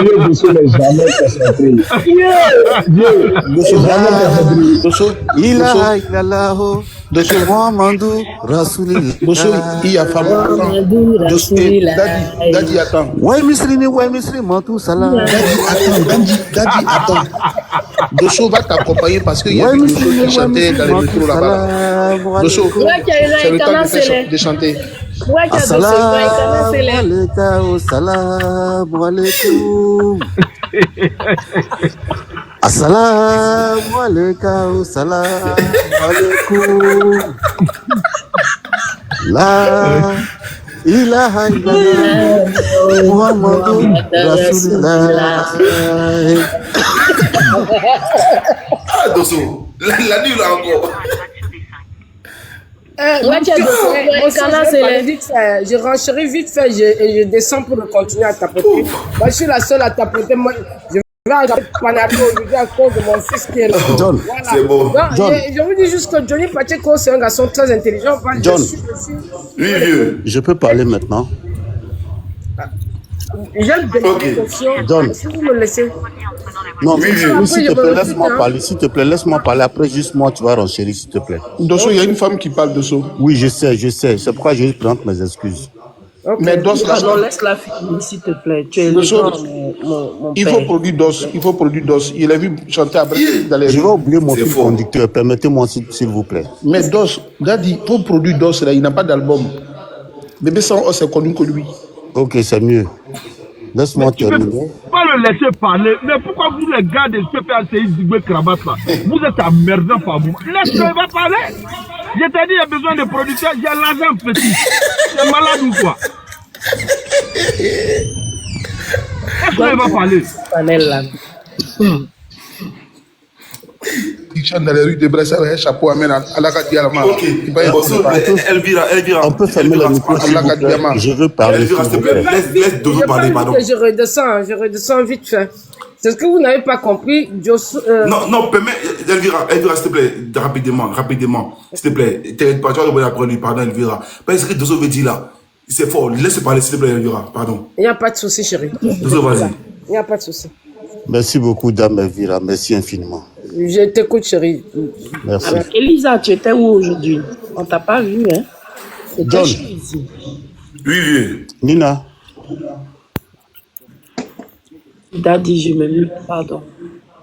lieu de ce n'est jamais concentré. Dosso, il a là, Dosso, Mohamedou, Rasoulillah. Dosso, il y a femme. Dosso, Daddy, attends. Ouais, Misri, Mantou, Salah. Daddy, attends. Dosso va t'accompagner parce qu'il y a des Dosso qui chantaient dans les métros là-bas. Dosso, c'est le temps de chanter. Assalamu alaikum, assalamu alaikum. Assalamu alaikum, assalamu alaikum. La ilaha illallah, Muhammadur Rasulullah. Ah, Dosso, la nuit là encore. Je renchéris vite fait et je descends pour continuer à tapoter. Moi, je suis la seule à tapoter. Moi, je vais acheter Panado aujourd'hui à cause de mon fils qui est là. John, voilà. C'est bon. John. Je vous dis juste que Johnny Pacheco, c'est un garçon très intelligent. John. Oui, vieux. Je peux parler maintenant. J'aime des questions. John. Si vous me laissez. Non, Oui, mais oui. s'il te plaît, laisse-moi parler. S'il te plaît, laisse-moi parler. Après, juste moi, tu vas renchérir, s'il te plaît. Dosso, il y a une femme qui parle Dosso. Oui, je sais. C'est pourquoi je présente mes excuses. Okay. Mais Dosso, Non, laisse-la finir, s'il te plaît. Tu es Dosso, élégant, mon il père. faut produire Dosso. Il a vu chanter après dans les Je vais oublier mon C'est fil faux. conducteur. Permettez-moi, s'il vous plaît. Mais Dosso, Daddy, il faut produire Dosso là, il n'a pas d'album. Bébé sans os, c'est connu que lui. Ok, c'est mieux. Laisse-moi Tu ne terminer. peux pas le laisser parler. Mais pourquoi vous, les gars de CPACI Zigbe Krabat, là, vous êtes emmerdants par vous? Laisse-le, il va parler. Je t'ai dit, il y a besoin de producteurs. J'ai l'argent petit. C'est malade ou quoi? Est-ce qu'il va parler? Panel là. Il chante dans les rues de Bressa avec un chapeau à mettre à la Dialama. Ok. Bon, s'il vous plaît, Elvira. On peut fermer le micro, s'il vous plaît. Je veux parler, s'il Elvira, s'il vous te plaît. plaît. Laisse Dosso parler, pardon. Je redescends vite fait. C'est ce que vous n'avez pas compris. Non, permets, Elvira, s'il te plaît, rapidement. S'il te plaît, t'es pas toi de après lui, pardon, Elvira. Parce que Dosso veut dire là, c'est fort. Laisse parler, s'il te plaît, Elvira, pardon. Il n'y a pas de souci, chérie. Dosso, vas-y. Il n'y a pas de souci. Merci beaucoup, dame Elvira. Merci infiniment. Je t'écoute, chérie. Merci. Alors, Elisa, tu étais où aujourd'hui? On t'a pas vu, hein? C'était John. ici. Oui, vieux. Nina, Daddy, je me mute, pardon.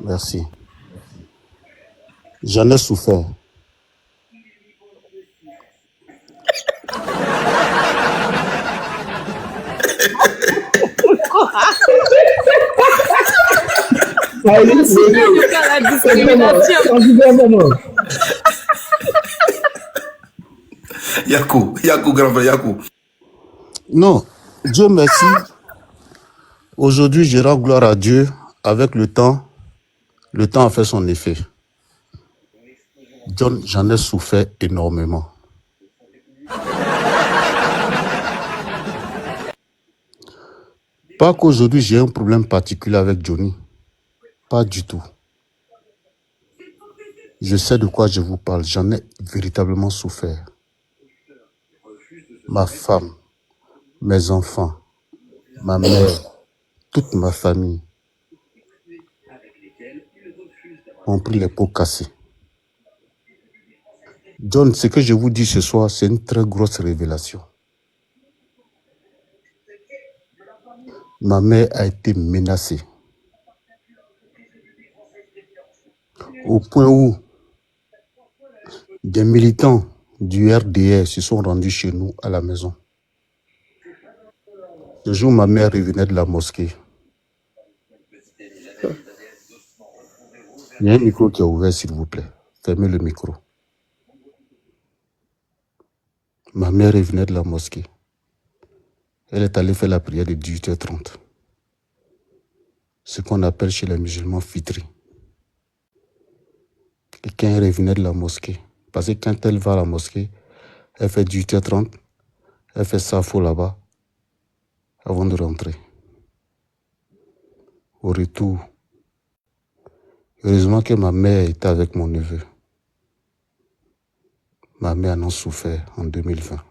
merci. J'en ai souffert. Yakou, grand frère, Yakou. Non, Dieu merci. Aujourd'hui, je rends gloire à Dieu. Avec le temps a fait son effet. John, j'en ai souffert énormément. Pas qu'aujourd'hui j'ai un problème particulier avec Johnny. Pas du tout. Je sais de quoi je vous parle. J'en ai véritablement souffert. ma femme, mes enfants, ma mère, toute ma famille ont pris les pots cassés. John, ce que je vous dis ce soir, c'est une très grosse révélation. Ma mère a été menacée. Au point où des militants du RDR se sont rendus chez nous à la maison. Le jour où ma mère revenait de la mosquée, il y a un micro qui est ouvert, s'il vous plaît. Fermez le micro. Ma mère revenait de la mosquée. Elle est allée faire la prière de 18h30. Ce qu'on appelle chez les musulmans fitri. Et quand elle revenait de la mosquée, parce que quand elle va à la mosquée, elle fait 18h30, elle fait safo là-bas, avant de rentrer. Au retour, heureusement que ma mère était avec mon neveu. Ma mère en a souffert en 2020.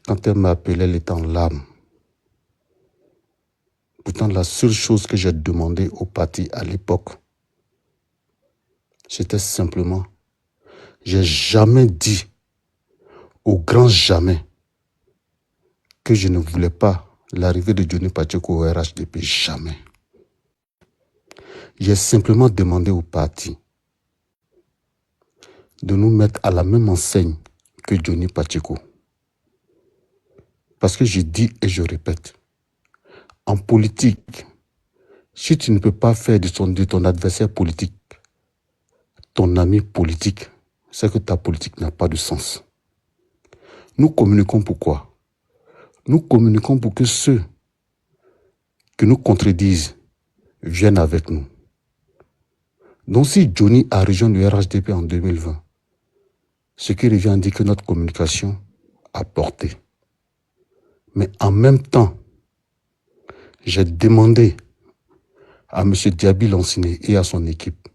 Quand elle m'a appelé, elle était en larmes. Pourtant, la seule chose que j'ai demandé au parti à l'époque, c'était simplement, j'ai jamais dit, au grand jamais, que je ne voulais pas l'arrivée de Johnny Pacheco au RHDP. Jamais. J'ai simplement demandé au parti de nous mettre à la même enseigne que Johnny Pacheco. Parce que je dis et je répète, en politique, si tu ne peux pas faire de ton adversaire politique ton ami politique, c'est que ta politique n'a pas de sens. Nous communiquons pourquoi? Nous communiquons pour que ceux qui nous contredisent viennent avec nous. Donc si Johnny a rejoint le RHDP en 2020, ce qui revient à dire que notre communication a porté. Mais en même temps, j'ai demandé à M. Diaby Lanciné et à son équipe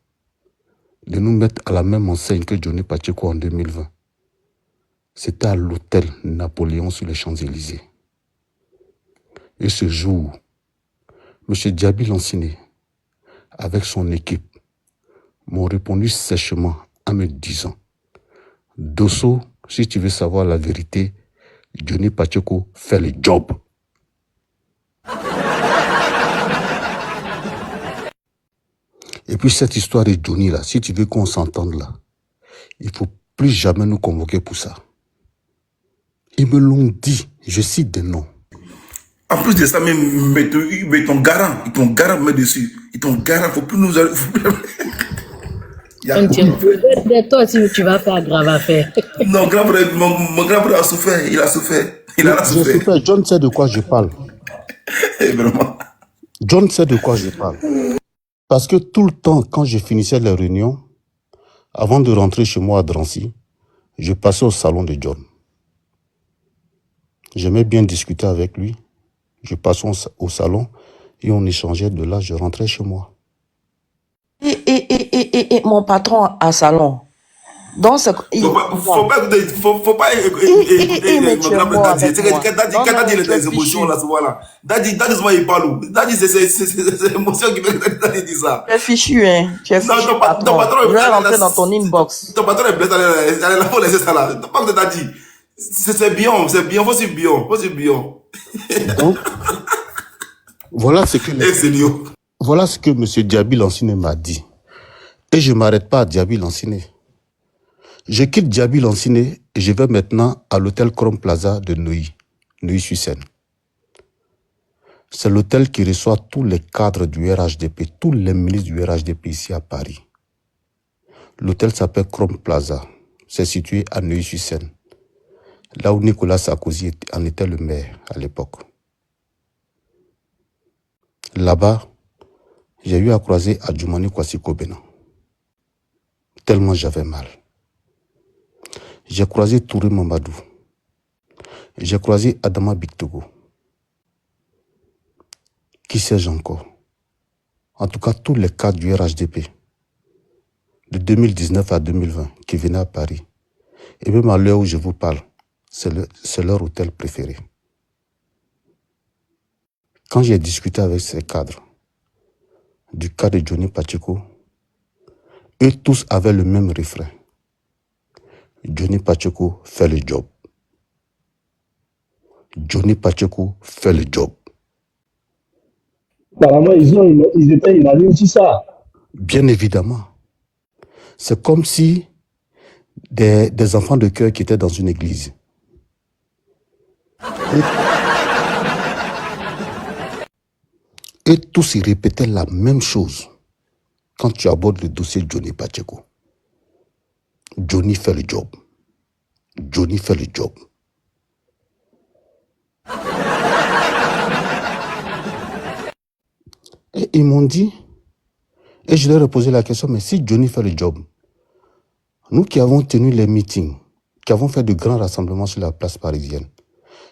de nous mettre à la même enseigne que Johnny Pacheco en 2020. C'était à l'hôtel Napoléon sur les Champs-Élysées. Et ce jour, M. Diaby Lanciné, avec son équipe, m'ont répondu sèchement en me disant « Dosso, si tu veux savoir la vérité, Johnny Pacheco fait le job. » Et puis cette histoire de Johnny là, si tu veux qu'on s'entende là, il ne faut plus jamais nous convoquer pour ça. Ils me l'ont dit, je cite des noms. En plus de ça, même, mais ton garant, met dessus. Ils t'ont garant, il ne faut plus nous... Toi aussi, tu vas faire grave affaire. Non, mon grand frère a souffert, il a souffert. John sait de quoi je parle. Vraiment. John sait de quoi je parle. Parce que tout le temps, quand je finissais les réunions, avant de rentrer chez moi à Drancy, je passais au salon de John. J'aimais bien discuter avec lui. Je passais au salon et on échangeait. De là, je rentrais chez moi. Et mon patron à salon. Donc, c'est... Faut pas écouter mon grand frère Daddy. Quand Daddy il a des émotions là, voilà. Daddy, souvent il parle. Daddy, c'est émotion qui fait Daddy dit ça. Tu es fichu, hein. Tu es fichu, patron. Je vais rentrer dans ton inbox. Ton patron est blessé, allez, faut laisser ça là. Pas de Daddy. C'est bien, faut suivre bien. Donc, voilà ce que M. Diaby Lanciné m'a dit. Et je ne m'arrête pas à Diaby Lanciné. Je quitte Diaby Lanciné et je vais maintenant à l'hôtel Chrome Plaza de Neuilly-sur-Seine. C'est l'hôtel qui reçoit tous les cadres du RHDP, tous les ministres du RHDP ici à Paris. L'hôtel s'appelle Chrome Plaza. C'est situé à Neuilly-sur-Seine, là où Nicolas Sarkozy en était le maire à l'époque. Là-bas, j'ai eu à croiser Adjoumani Kwasi Kobena. Tellement j'avais mal. J'ai croisé Touré Mamadou. J'ai croisé Adama Bictogo. Qui sais-je encore? En tout cas, tous les cadres du RHDP. de 2019 à 2020 qui venaient à Paris. Et même à l'heure où je vous parle, c'est leur hôtel préféré. Quand j'ai discuté avec ces cadres, du cas de Johnny Pacheco, eux tous avaient le même refrain. Johnny Pacheco fait le job. Johnny Pacheco fait le job. Apparemment, ils étaient unanimes sur ça. Bien évidemment. C'est comme si des enfants de cœur qui étaient dans une église. Et tous ils répétaient la même chose quand tu abordes le dossier Johnny Pacheco. Johnny fait le job. Johnny fait le job. Et ils m'ont dit, et je leur ai posé la question, mais si Johnny fait le job, nous qui avons tenu les meetings, qui avons fait de grands rassemblements sur la place parisienne,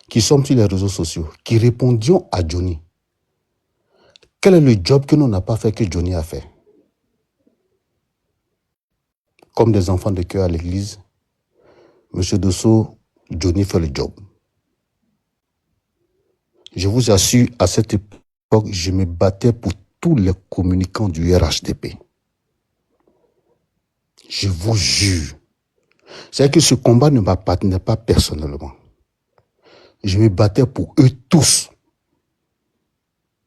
qui sommes sur les réseaux sociaux, qui répondions à Johnny, quel est le job que nous n'avons pas fait que Johnny a fait? Comme des enfants de cœur à l'église, Monsieur Dosso, Johnny fait le job. Je vous assure, à cette époque, je me battais pour tous les communicants du RHDP. Je vous jure. C'est que ce combat ne m'appartenait pas personnellement. Je me battais pour eux tous.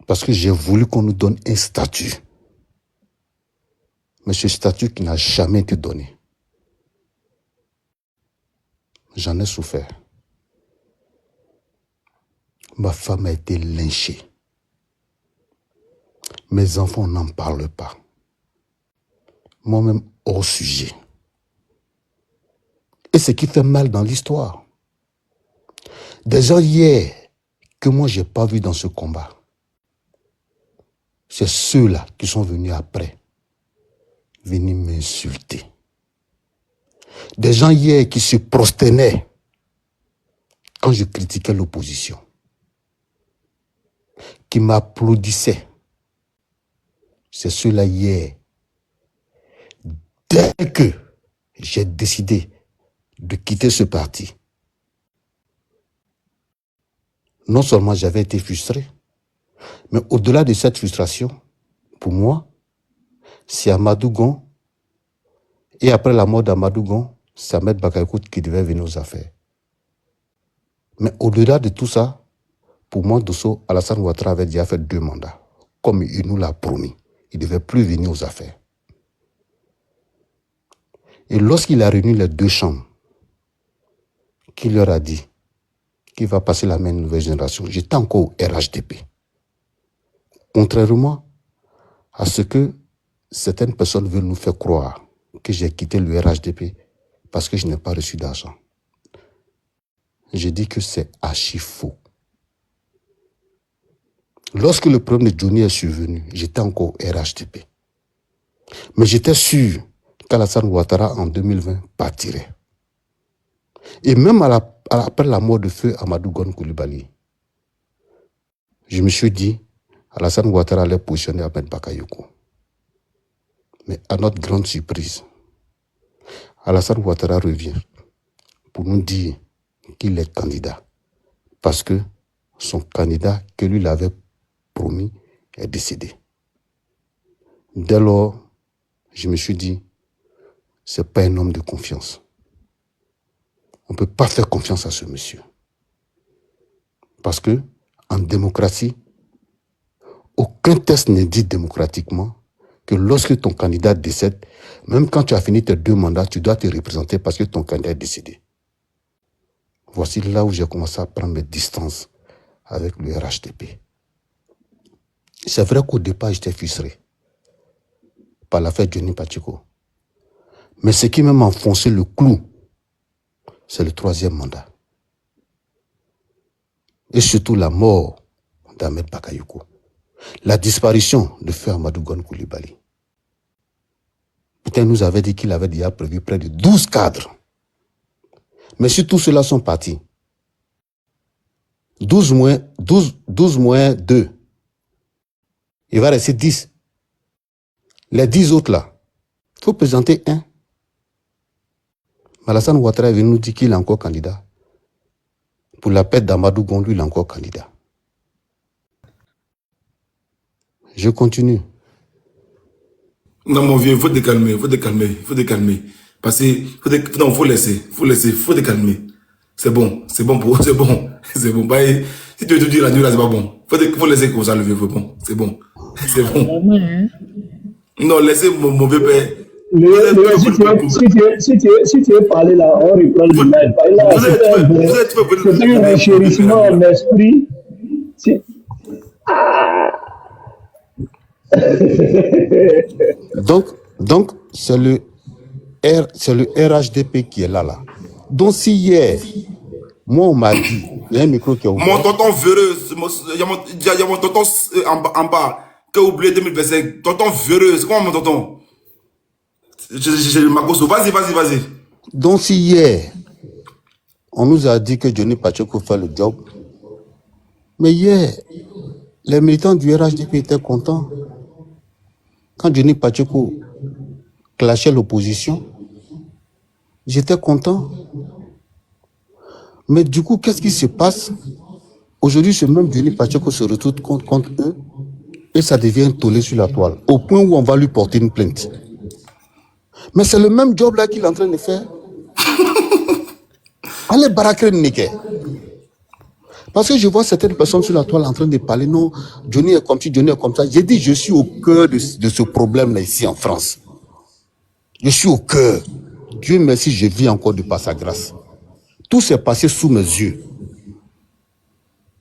Parce que j'ai voulu qu'on nous donne un statut. Mais ce statut qui n'a jamais été donné. J'en ai souffert. Ma femme a été lynchée. Mes enfants n'en parlent pas. Moi-même hors sujet. Et ce qui fait mal dans l'histoire. Des gens hier que moi je n'ai pas vu dans ce combat. C'est ceux-là qui sont venus après. Venir m'insulter. Des gens hier qui se prosternaient quand je critiquais l'opposition. Qui m'applaudissaient. C'est ceux-là hier. Dès que j'ai décidé de quitter ce parti, non seulement j'avais été frustré, mais au-delà de cette frustration, pour moi, c'est Amadou Gon, et après la mort d'Amadou Gon, c'est Ahmed Bakayoko qui devait venir aux affaires. Mais au-delà de tout ça, pour moi, Dosso, Alassane Ouattara avait déjà fait 2 mandats. Comme il nous l'a promis, il ne devait plus venir aux affaires. Et lorsqu'il a réuni les 2 chambres, qu'il leur a dit qu'il va passer la main à une nouvelle génération, j'étais encore au RHDP. Contrairement à ce que certaines personnes veulent nous faire croire que j'ai quitté le RHDP parce que je n'ai pas reçu d'argent. Je dis que c'est archi faux. Lorsque le problème de Johnny est survenu, j'étais encore au RHDP. Mais j'étais sûr qu'Alassane Ouattara en 2020 partirait. Et même après la mort de feu Amadou Gon Coulibaly, je me suis dit, Alassane Ouattara allait positionner Ahmed Bakayoko. Mais à notre grande surprise, Alassane Ouattara revient pour nous dire qu'il est candidat. Parce que son candidat que lui l'avait promis est décédé. Dès lors, je me suis dit, ce n'est pas un homme de confiance. On ne peut pas faire confiance à ce monsieur. Parce que, en démocratie, aucun test ne dit démocratiquement que lorsque ton candidat décède, même quand tu as fini tes 2 mandats, tu dois te représenter parce que ton candidat est décédé. Voici là où j'ai commencé à prendre mes distances avec le RHDP. C'est vrai qu'au départ, j'étais frustré par l'affaire Johnny Pacheco. Mais ce qui m'a enfoncé le clou, c'est le 3e mandat. Et surtout la mort d'Ahmed Bakayoko. La disparition de feu Amadou Gon Coulibaly. Putain, nous avait dit qu'il avait déjà prévu près de 12 cadres. Mais si tous ceux-là sont partis, 12 moins 2, il va rester 10. Les 10 autres là, Il faut présenter un. Alassane Ouattara est venu nous dire qu'il est encore candidat. Pour la paix d'Amadou Gondou, il est encore candidat. Je continue. Non, mon vieux, il faut te calmer, faut te calmer, faut te calmer. Parce que, non, faut laisser, faut te calmer. C'est bon, c'est bon. Bah, si tu veux te dire la nuit là, c'est pas bon. Faut laisser comme ça le vieux, c'est bon. Non, laissez mon vieux père. Si tu veux parler là, on reprend le live. C'est un enchérissement en esprit. Donc, c'est le RHDP qui est là. Donc, si hier, moi, on m'a dit, il y a un micro qui est ouvert. Mon tonton véreux, il y a mon tonton en bas, qui a oublié 2025. Tonton véreux, c'est quoi mon tonton? J'ai ma gosse. Vas-y. Donc, si hier, on nous a dit que Johnny Pacheco fait le job, mais hier, les militants du RHDP étaient contents. Quand Johnny Pacheco clashait l'opposition, j'étais content. Mais du coup, qu'est-ce qui se passe? Aujourd'hui, ce même Johnny Pacheco se retrouve contre eux et ça devient un tollé sur la toile, au point où on va lui porter une plainte. Mais c'est le même job là qu'il est en train de faire. Allez, Barakre Nike. Parce que je vois certaines personnes sur la toile en train de parler, non, Johnny est comme ci, Johnny est comme ça. J'ai dit, je suis au cœur de ce problème-là ici en France. Je suis au cœur. Dieu merci, je vis encore de par sa grâce. Tout s'est passé sous mes yeux.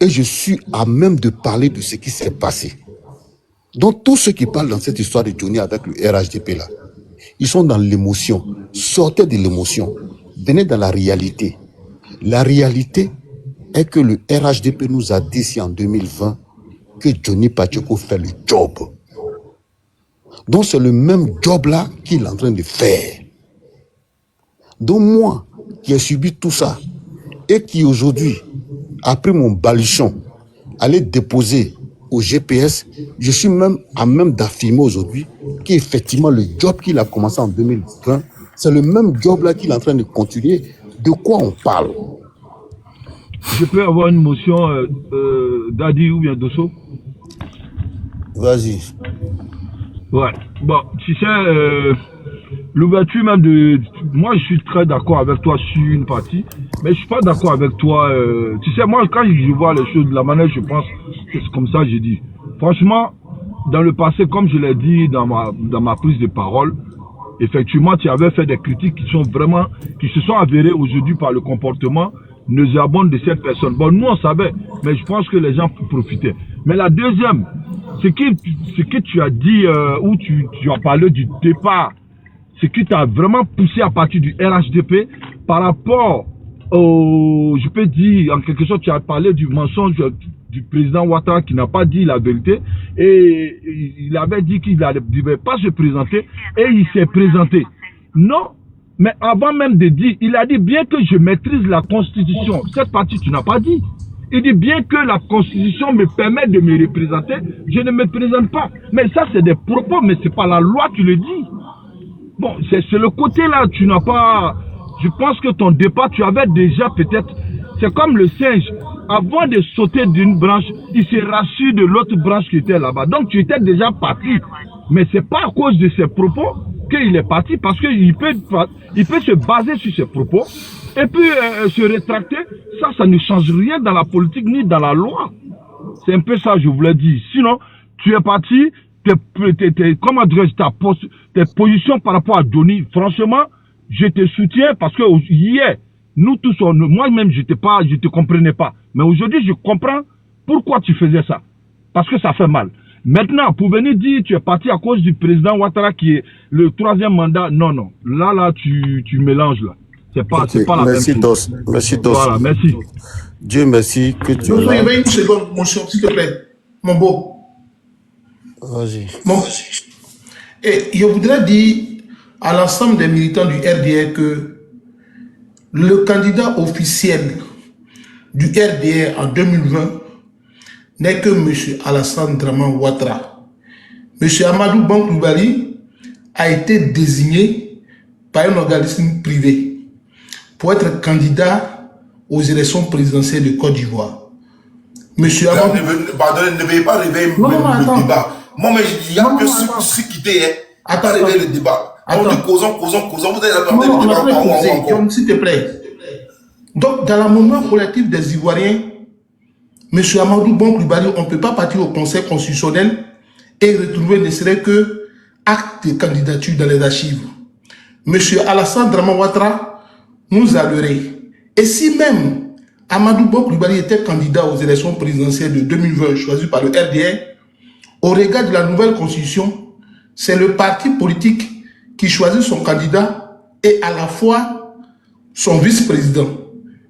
Et je suis à même de parler de ce qui s'est passé. Donc, tous ceux qui parlent dans cette histoire de Johnny avec le RHDP là, ils sont dans l'émotion. Sortez de l'émotion. Venez dans la réalité. La réalité est que le RHDP nous a dit ici en 2020 que Johnny Pacheco fait le job. Donc c'est le même job là qu'il est en train de faire. Donc moi, qui ai subi tout ça, et qui aujourd'hui a pris mon baluchon, allait déposer au GPS, je suis même à même d'affirmer aujourd'hui qu'effectivement le job qu'il a commencé en 2020, c'est le même job là qu'il est en train de continuer. De quoi on parle? Je peux avoir une motion Dadi ou bien Dosso? Vas-y. Ouais. Bon, tu sais, l'ouverture même de... Moi, je suis très d'accord avec toi sur une partie, mais je suis pas d'accord avec toi. Tu sais, moi, quand je vois les choses de la manière, je pense que c'est comme ça, j'ai dit. Franchement, dans le passé, comme je l'ai dit dans ma prise de parole, effectivement, tu avais fait des critiques qui se sont avérées aujourd'hui par le comportement nauséabond de cette personne. Bon, nous, on savait, mais je pense que les gens profitaient. Mais la deuxième, ce que tu as dit, où tu as parlé du départ, ce qui t'a vraiment poussé à partir du RHDP par rapport au, je peux dire, en quelque sorte, tu as parlé du mensonge du président Ouattara qui n'a pas dit la vérité et il avait dit qu'il ne devait pas se présenter et il s'est présenté. Non, mais avant même de dire, il a dit bien que je maîtrise la Constitution. Cette partie, tu n'as pas dit. Il dit bien que la Constitution me permet de me représenter, je ne me présente pas. Mais ça, c'est des propos, mais c'est pas la loi qui le dit. Bon, c'est le côté là, tu n'as pas... Je pense que ton départ, tu avais déjà peut-être... C'est comme le singe. Avant de sauter d'une branche, il s'est rassuré de l'autre branche qui était là-bas. Donc, tu étais déjà parti. Mais c'est pas à cause de ses propos qu'il est parti, parce qu'il peut se baser sur ses propos et puis se rétracter. Ça ne change rien dans la politique ni dans la loi. C'est un peu ça que je voulais dire. Sinon, tu es parti, comment dirais-je, tes positions par rapport à Johnny, franchement, je te soutiens parce que hier, nous tous, moi-même, je te comprenais pas. Mais aujourd'hui, je comprends pourquoi tu faisais ça. Parce que ça fait mal. Maintenant, pour venir dire tu es parti à cause du président Ouattara qui est le 3e mandat, non. Là, tu mélanges là. C'est pas la même chose. Merci Dos. Voilà, merci. Dieu merci que tu... Il y avait une seconde motion, s'il te plaît. Mon beau. Vas-y. Bon. Et je voudrais dire à l'ensemble des militants du RDR que le candidat officiel du RDR en 2020 n'est que M. Alassane Draman Ouattara. M. Amadou Ban Coulibaly a été désigné par un organisme privé pour être candidat aux élections présidentielles de Côte d'Ivoire. Monsieur Amadou... Pardonnez, ne veuillez pas réveiller le débat. Moi, mais il y a un peu ce qui était. Attends, réveiller le débat. On dit causons. Vous allez apprendre le débat. S'il te plaît. Donc, dans l'amendement collectif des Ivoiriens, M. Amadou Bon Coulibaly, on ne peut pas partir au Conseil constitutionnel et retrouver ne serait que acte de candidature dans les archives. M. Alassane Draman Ouattara nous a leurré. Et si même Amadou Bon Coulibaly était candidat aux élections présidentielles de 2020 choisi par le RDR, au regard de la nouvelle constitution, c'est le parti politique qui choisit son candidat et à la fois son vice-président.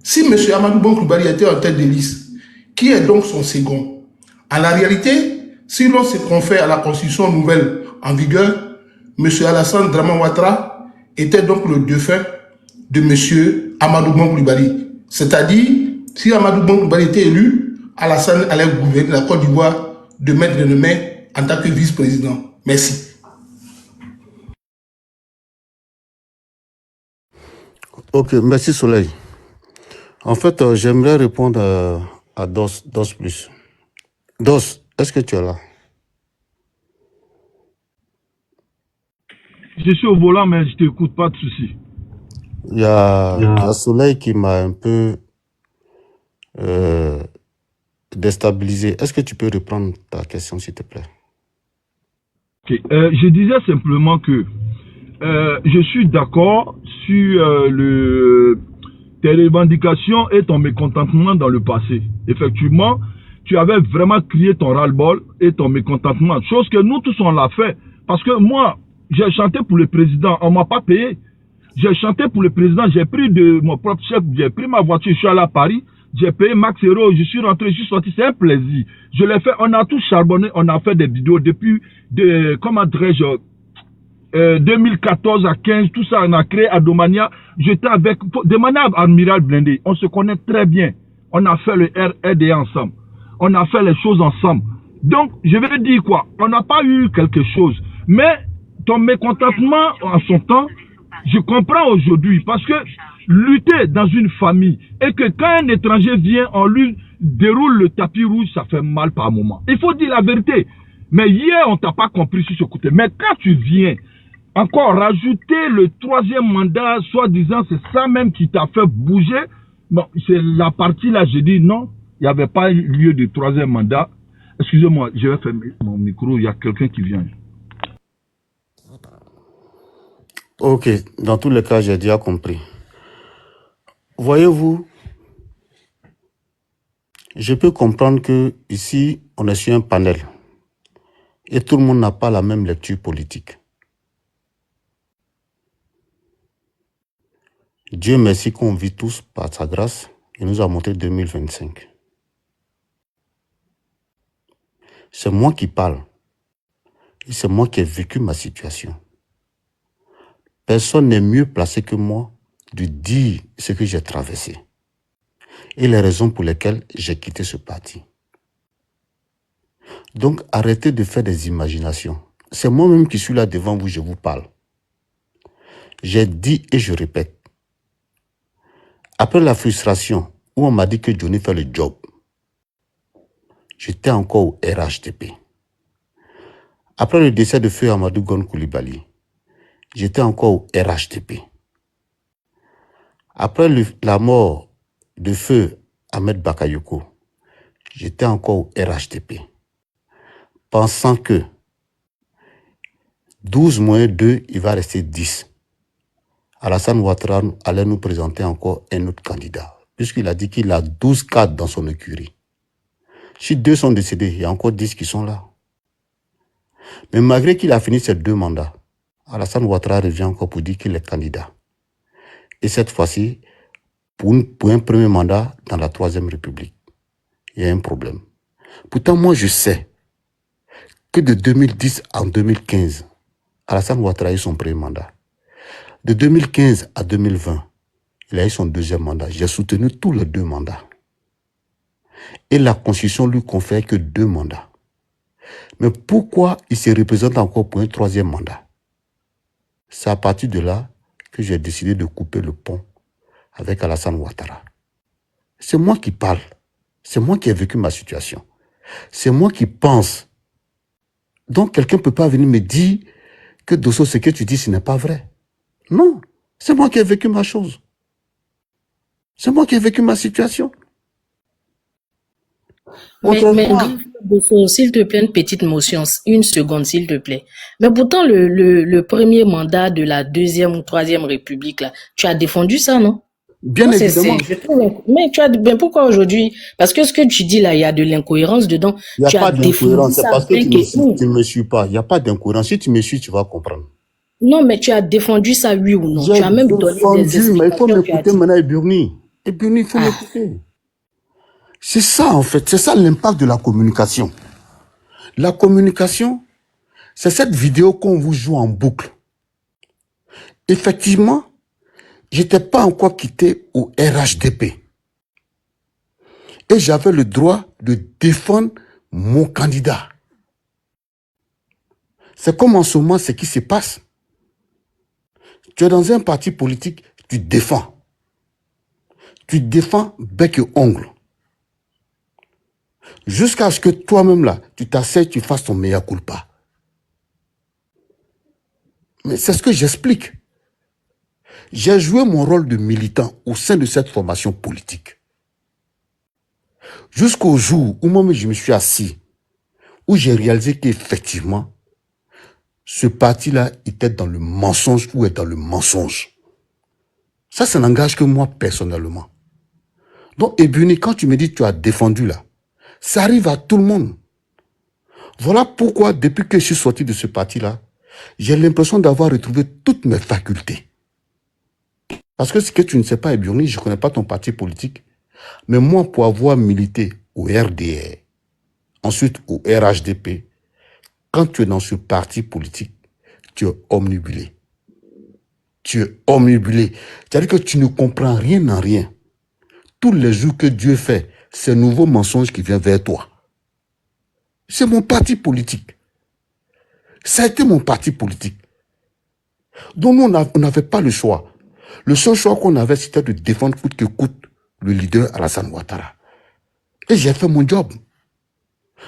Si M. Amadou Bon Coulibaly était en tête de liste, qui est donc son second? En la réalité, si l'on se confère à la constitution nouvelle en vigueur, M. Alassane Draman Ouattara était donc le défunt de M. Amadou Bon Coulibaly. C'est-à-dire, si Amadou Bon Coulibaly était élu, Alassane allait gouverner la Côte d'Ivoire de maître de main en tant que vice-président. Merci. Ok, merci Soleil. En fait, j'aimerais répondre à Dos Plus. Dos, est-ce que tu es là? Je suis au volant, mais je t'écoute, pas de souci. Il y a Soleil qui m'a un peu déstabilisé. Est-ce que tu peux reprendre ta question, s'il te plaît? Okay. Je disais simplement que je suis d'accord sur tes revendications et ton mécontentement dans le passé. Effectivement, tu avais vraiment crié ton ras-le-bol et ton mécontentement. Chose que nous tous on l'a fait. Parce que moi, j'ai chanté pour le président, on ne m'a pas payé. J'ai chanté pour le président, j'ai pris de mon propre chef, j'ai pris ma voiture, je suis allé à Paris, j'ai payé Max Hero, je suis rentré, je suis sorti, c'est un plaisir. Je l'ai fait, on a tout charbonné, on a fait des vidéos depuis, comment dirais-je, 2014 à 15, tout ça, on a créé Adomania. J'étais avec Demania Admiral Blindé. On se connaît très bien. On a fait le RDA ensemble. On a fait les choses ensemble. Donc, je vais dire quoi? On n'a pas eu quelque chose. Mais ton mécontentement en son temps, je comprends aujourd'hui. Parce que lutter dans une famille et que quand un étranger vient, on lui déroule le tapis rouge, ça fait mal par moment. Il faut dire la vérité. Mais hier, on t'a pas compris sur ce côté. Mais quand tu viens, encore rajouter le troisième mandat, soi-disant, c'est ça même qui t'a fait bouger. Bon, c'est la partie là, j'ai dit non, il n'y avait pas lieu de troisième mandat. Excusez-moi, je vais fermer mon micro, il y a quelqu'un qui vient. Ok, dans tous les cas, j'ai déjà compris. Voyez-vous, je peux comprendre que ici, on est sur un panel et tout le monde n'a pas la même lecture politique. Dieu merci qu'on vit tous par sa grâce. Il nous a montré 2025. C'est moi qui parle. Et c'est moi qui ai vécu ma situation. Personne n'est mieux placé que moi de dire ce que j'ai traversé et les raisons pour lesquelles j'ai quitté ce parti. Donc arrêtez de faire des imaginations. C'est moi-même qui suis là devant vous, je vous parle. J'ai dit et je répète. Après la frustration où on m'a dit que Johnny fait le job, j'étais encore au RHDP. Après le décès de Feu Amadou Gon Coulibaly, j'étais encore au RHDP. Après la mort de Feu Ahmed Bakayoko, j'étais encore au RHDP. Pensant que 12 moins 2, il va rester 10. Alassane Ouattara allait nous présenter encore un autre candidat, puisqu'il a dit qu'il a 12 cadres dans son écurie. Si 2 sont décédés, il y a encore 10 qui sont là. Mais malgré qu'il a fini ses 2 mandats, Alassane Ouattara revient encore pour dire qu'il est candidat. Et cette fois-ci, pour un premier mandat dans la 3e République. Il y a un problème. Pourtant, moi, je sais que de 2010 à 2015, Alassane Ouattara a eu son premier mandat. De 2015 à 2020, il a eu son 2e mandat. J'ai soutenu tous les 2 mandats. Et la Constitution lui confère que 2 mandats. Mais pourquoi il se représente encore pour un 3e mandat? C'est à partir de là que j'ai décidé de couper le pont avec Alassane Ouattara. C'est moi qui parle. C'est moi qui ai vécu ma situation. C'est moi qui pense. Donc, quelqu'un ne peut pas venir me dire que Dosso, ce que tu dis, ce n'est pas vrai. Non, c'est moi qui ai vécu ma chose. C'est moi qui ai vécu ma situation. Mais Dosso, s'il te plaît, une petite motion, une seconde, s'il te plaît. Mais pourtant, le premier mandat de la 2e ou 3e République, là, tu as défendu ça, non? Bien évidemment. Mais tu as, ben pourquoi aujourd'hui? Parce que ce que tu dis là, il y a de l'incohérence dedans. Il n'y a pas d'incohérence, c'est parce que tu ne me suis pas. Il n'y a pas d'incohérence. Si tu me suis, tu vas comprendre. Non, mais tu as défendu ça, oui ou non? Tu as même donné des explications. Mais il faut m'écouter maintenant, Eburni. Eburni, il faut m'écouter. C'est ça, en fait. C'est ça l'impact de la communication. La communication, c'est cette vidéo qu'on vous joue en boucle. Effectivement, je n'étais pas encore quitté au RHDP. Et j'avais le droit de défendre mon candidat. C'est comme en ce moment ce qui se passe. Tu es dans un parti politique, tu défends. Tu défends bec et ongle. Jusqu'à ce que toi-même là, tu t'asseyes, tu fasses ton mea culpa. Mais c'est ce que j'explique. J'ai joué mon rôle de militant au sein de cette formation politique. Jusqu'au jour où moi je me suis assis, où j'ai réalisé qu'effectivement, ce parti-là était dans le mensonge ou est dans le mensonge. Ça n'engage que moi personnellement. Donc, Eburni, quand tu me dis que tu as défendu là, ça arrive à tout le monde. Voilà pourquoi, depuis que je suis sorti de ce parti-là, j'ai l'impression d'avoir retrouvé toutes mes facultés. Parce que ce que tu ne sais pas, Eburni, je ne connais pas ton parti politique, mais moi, pour avoir milité au RDR, ensuite au RHDP, quand tu es dans ce parti politique, tu es omnibulé. Tu es omnibulé. C'est-à-dire que tu ne comprends rien en rien. Tous les jours que Dieu fait, c'est un nouveau mensonge qui vient vers toi. C'est mon parti politique. Ça a été mon parti politique. Donc nous, on n'avait pas le choix. Le seul choix qu'on avait, c'était de défendre coûte que coûte le leader Alassane Ouattara. Et j'ai fait mon job.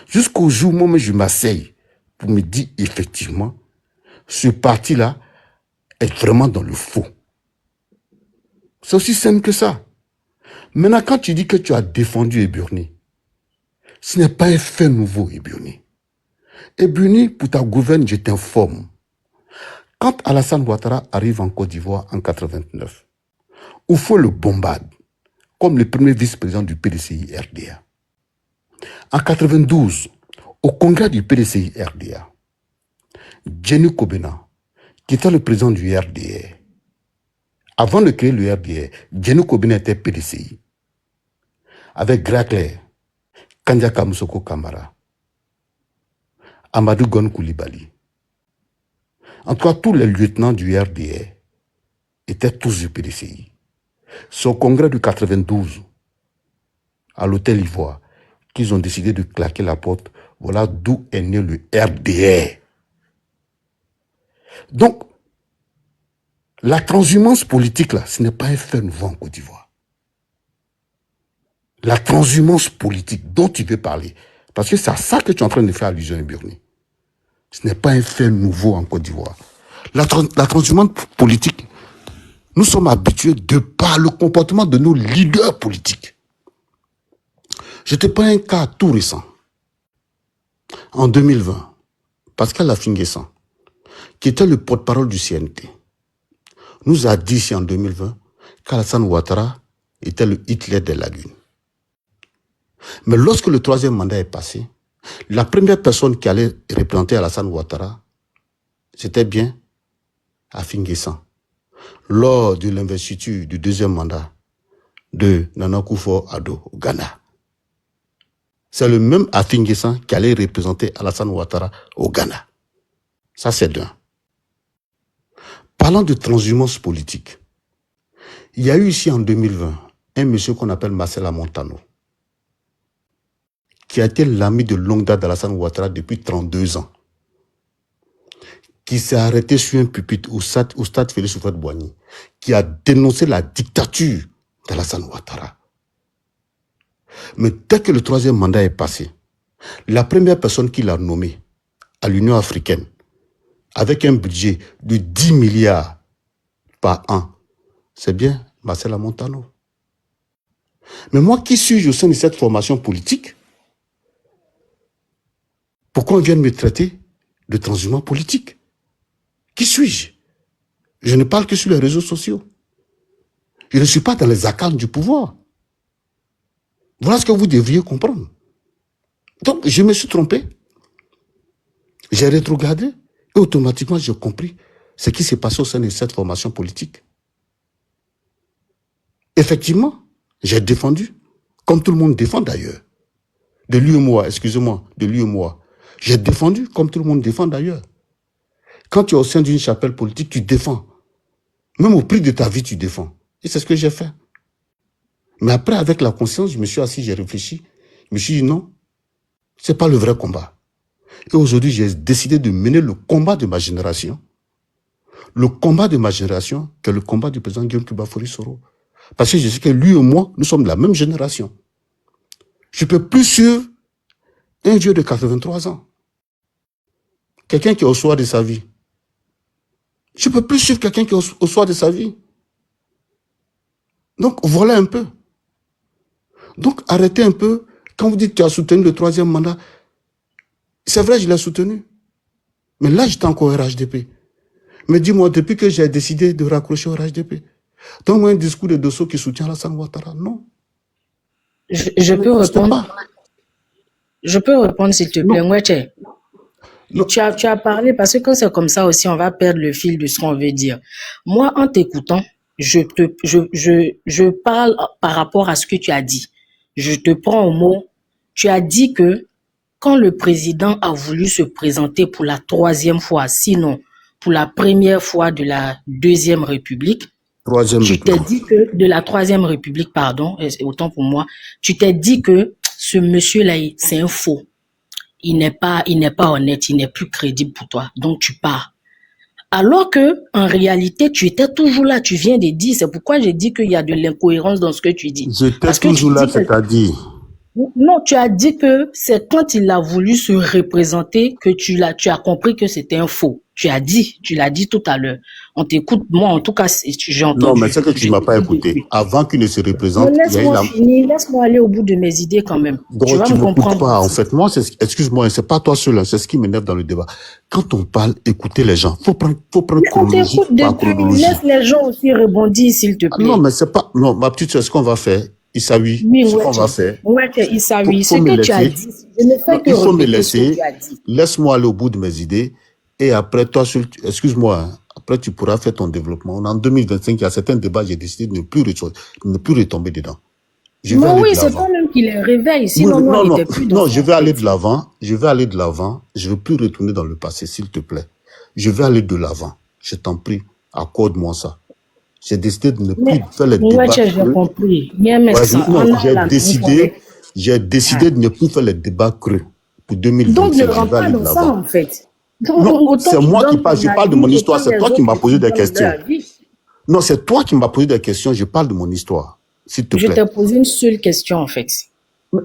Jusqu'au jour où je m'asseye pour me dire effectivement, ce parti-là est vraiment dans le faux. C'est aussi simple que ça. Maintenant, quand tu dis que tu as défendu Eburni, ce n'est pas un fait nouveau, Eburni. Eburni, pour ta gouverne, je t'informe. Quand Alassane Ouattara arrive en Côte d'Ivoire en 89, Oufo le bombarde comme le premier vice-président du PDCI RDA. En 92, au congrès du PDCI RDA, Jenny Kobena, qui était le président du RDA, avant de créer le RDA, Jenny Kobena était PDCI. Avec Gracler, Kandiaka Moussoko Kamara, Amadou Gon Koulibaly. En tout cas, tous les lieutenants du RDA étaient tous du PDCI. Son congrès de 92, à l'hôtel Ivoire, qu'ils ont décidé de claquer la porte, voilà d'où est né le RDA. Donc, la transhumance politique, là, ce n'est pas un fait nouveau en Côte d'Ivoire. La transhumance politique dont tu veux parler, parce que c'est à ça que tu es en train de faire allusion, Eburni. Ce n'est pas un fait nouveau en Côte d'Ivoire. La transhumance politique, nous sommes habitués de par le comportement de nos leaders politiques. Je te prends un cas tout récent. En 2020, Pascal Affinguessan, qui était le porte-parole du CNT, nous a dit ici en 2020 qu'Alassane Ouattara était le Hitler des lagunes. Mais lorsque le 3e mandat est passé, la première personne qui allait représenter Alassane Ouattara, c'était bien Affinguessan, lors de l'investiture du 2e mandat de Nana Akufo-Addo au Ghana. C'est le même Affinguessan qui allait représenter Alassane Ouattara au Ghana. Ça, c'est d'un. Parlant de transhumance politique, il y a eu ici en 2020 un monsieur qu'on appelle Marcela Montano, qui a été l'ami de longue date d'Alassane Ouattara depuis 32 ans, qui s'est arrêté sur un pupitre au stade Félix Houphouët-Boigny, qui a dénoncé la dictature d'Alassane Ouattara. Mais dès que le 3e mandat est passé, la première personne qu'il a nommée à l'Union africaine, avec un budget de 10 milliards par an, c'est bien Marcela Montano. Mais moi, qui suis-je au sein de cette formation politique? Pourquoi on vient de me traiter de transhumant politique? Qui suis-je? Je ne parle que sur les réseaux sociaux. Je ne suis pas dans les arcanes du pouvoir. Voilà ce que vous devriez comprendre. Donc, je me suis trompé. J'ai rétrogradé et automatiquement, j'ai compris ce qui s'est passé au sein de cette formation politique. Effectivement, j'ai défendu, comme tout le monde défend d'ailleurs, de l'UEMOA, excusez-moi, de l'UEMOA. J'ai défendu, comme tout le monde défend d'ailleurs. Quand tu es au sein d'une chapelle politique, tu défends. Même au prix de ta vie, tu défends. Et c'est ce que j'ai fait. Mais après, avec la conscience, je me suis assis, j'ai réfléchi. Je me suis dit non, c'est pas le vrai combat. Et aujourd'hui, j'ai décidé de mener le combat de ma génération. Le combat de ma génération, qui est le combat du président Guillaume Cuba Fori Soro. Parce que je sais que lui et moi, nous sommes de la même génération. Je ne peux plus suivre un vieux de 83 ans. Quelqu'un qui est au soir de sa vie. Je ne peux plus suivre quelqu'un qui est au soir de sa vie. Donc, voilà un peu. Donc, arrêtez un peu. Quand vous dites que tu as soutenu le 3e mandat, c'est vrai, je l'ai soutenu. Mais là, j'étais encore au RHDP. Mais dis-moi, depuis que j'ai décidé de raccrocher au RHDP, donne-moi un discours de Dosso qui soutient Alassane Ouattara. Non. Je peux répondre. Je peux répondre, s'il te plaît. Ngweche. Tu as parlé, parce que quand c'est comme ça aussi, on va perdre le fil de ce qu'on veut dire. Moi, en t'écoutant, je parle par rapport à ce que tu as dit. Je te prends au mot. Tu as dit que quand le président a voulu se présenter pour la 3e fois, sinon pour la première fois de la 2e République, tu t'es dit que, de la 3e République, pardon, autant pour moi, tu t'es dit que ce monsieur-là, c'est un faux. Il n'est pas honnête, il n'est plus crédible pour toi. Donc tu pars. Alors que, en réalité, tu étais toujours là, tu viens de dire, c'est pourquoi j'ai dit qu'il y a de l'incohérence dans ce que tu dis. J'étais toujours là, c'est-à-dire. Non, tu as dit que c'est quand il a voulu se représenter que tu as compris que c'était un faux. Tu l'as dit tout à l'heure. On t'écoute, moi en tout cas, j'ai entendu. Non, mais c'est que tu ne m'as pas écouté. Avant qu'il ne se représente, laisse-moi finir, laisse-moi aller au bout de mes idées quand même. Donc, tu vas me comprendre. Pas. En fait, moi, excuse-moi, c'est pas toi seul, c'est ce qui m'énerve dans le débat. Quand on parle, écoutez les gens. Faut prendre chronologie par chronologie. Laisse les gens aussi rebondir, s'il te plaît. Non, mais c'est pas, non, ma petite, c'est ce qu'on va faire. Issaoui, oui, ce qu'on va faire. Ouais, Issaoui, ce que tu as dit, je ne fais que il faut me laisser, ce que tu as dit. Laisse-moi aller au bout de mes idées, et après, toi, excuse-moi, après, tu pourras faire ton développement. En 2025, il y a certains débats, j'ai décidé de ne plus retomber dedans. Mais oui, c'est quand même qu'il les réveille, sinon non, on n'était plus dans je vais aller de l'avant, je ne veux plus retourner dans le passé, s'il te plaît. Je vais aller de l'avant, je t'en prie, accorde-moi ça. J'ai décidé de ne plus faire les débats. J'ai compris. J'ai décidé de ne plus faire les débats creux pour 2025. Donc, ne rentre pas dans ça, en fait. Non, c'est moi qui parle. Je parle de mon histoire. C'est toi qui m'as posé des questions. Non, c'est toi qui m'as posé des questions. Je parle de mon histoire. S'il te plaît. Je t'ai posé une seule question, en fait.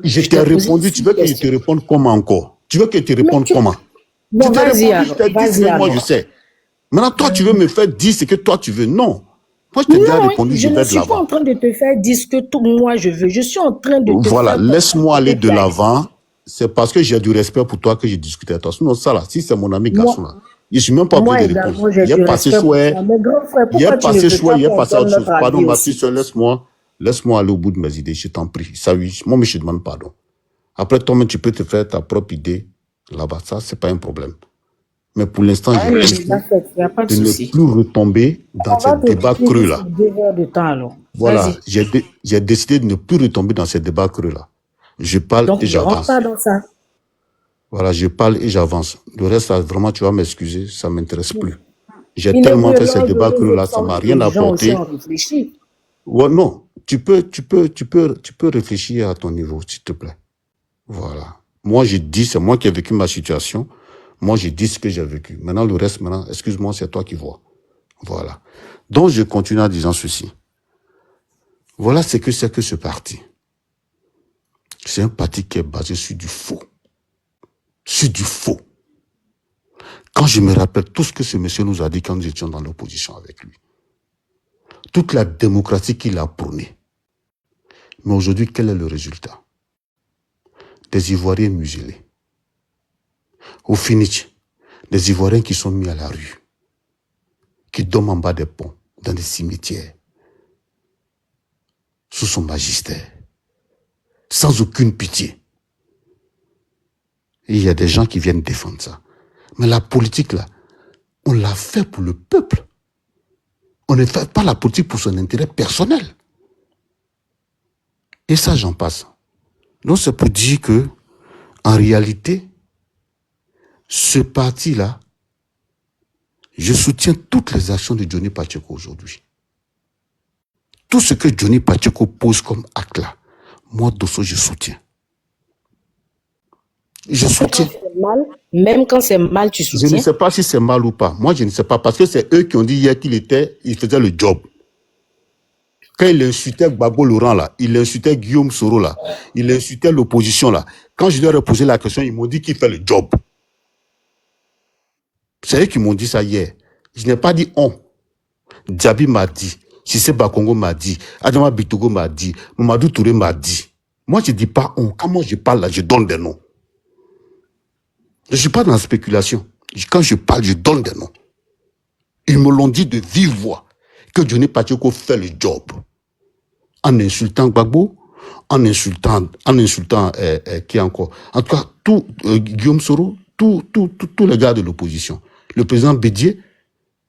Je t'ai répondu. Tu veux que je te réponde comment encore? Tu veux que je te réponde comment? Bon, vas-y, alors. Moi, je sais. Maintenant, toi, tu veux me faire dire ce que toi, tu veux. Non. Moi, je t'ai déjà répondu, je ne suis pas en train de te faire dire ce que moi je veux. Je suis en train de te Voilà, laisse-moi aller de l'avant. C'est parce que j'ai du respect pour toi que j'ai discuté avec toi. Sinon, ça là, si c'est mon ami garçon là, je ne suis même pas obligé de répondre. Il est passé souhait. Il est passé souhait, il est passé autre chose. Pardon, ma fille, laisse-moi aller au bout de mes idées, je t'en prie. Ça, oui, moi, je te demande pardon. Après, toi-même, tu peux te faire ta propre idée là-bas. Ça, c'est pas un problème. Mais pour l'instant, j'ai décidé de ne plus retomber dans ce débat creux-là. Voilà, j'ai décidé de ne plus retomber dans ce débat creux-là. Je parle et j'avance. Voilà, je parle et j'avance. Le reste, là, vraiment, tu vas m'excuser, ça ne m'intéresse plus. J'ai tellement fait ce débat creux-là, ça ne m'a rien apporté. Ouais, non, tu peux réfléchir à ton niveau, s'il te plaît. Voilà. Moi, j'ai dit, c'est moi qui ai vécu ma situation. Moi, j'ai dit ce que j'ai vécu. Maintenant, le reste, excuse-moi, c'est toi qui vois. Voilà. Donc, je continue en disant ceci. Voilà ce que c'est que ce parti. C'est un parti qui est basé sur du faux. Sur du faux. Quand je me rappelle tout ce que ce monsieur nous a dit quand nous étions dans l'opposition avec lui. Toute la démocratie qu'il a prônée. Mais aujourd'hui, quel est le résultat? Des Ivoiriens muselés. Au finish, des Ivoiriens qui sont mis à la rue, qui dorment en bas des ponts, dans des cimetières, sous son magistère, sans aucune pitié. Et il y a des gens qui viennent défendre ça. Mais la politique, là, on l'a fait pour le peuple. On ne fait pas la politique pour son intérêt personnel. Et ça, j'en passe. Donc, c'est pour dire que, en réalité, ce parti-là, je soutiens toutes les actions de Johnny Pacheco aujourd'hui. Tout ce que Johnny Pacheco pose comme acte là, moi, Dosso, je soutiens. Je soutiens. Même quand c'est mal, tu soutiens. Je ne sais pas si c'est mal ou pas. Moi, je ne sais pas. Parce que c'est eux qui ont dit hier qu'il faisait le job. Quand il insultait Gbagbo Laurent là, il insultait Guillaume Soro là, il insultait l'opposition là. Quand je leur ai posé la question, ils m'ont dit qu'il fait le job. C'est eux qui m'ont dit ça hier. Je n'ai pas dit on. Djabi m'a dit, Cissé Bakongo m'a dit, Adama Bitogo m'a dit, Mamadou Touré m'a dit. Moi, je ne dis pas on. Quand moi je parle là, je donne des noms. Je ne suis pas dans la spéculation. Quand je parle, je donne des noms. Ils me l'ont dit de vive voix que Johnny Pacheco fait le job. En insultant Gbagbo, en insultant qui encore. En tout cas, Guillaume Soro, tous les gars de l'opposition. Le président Bédier,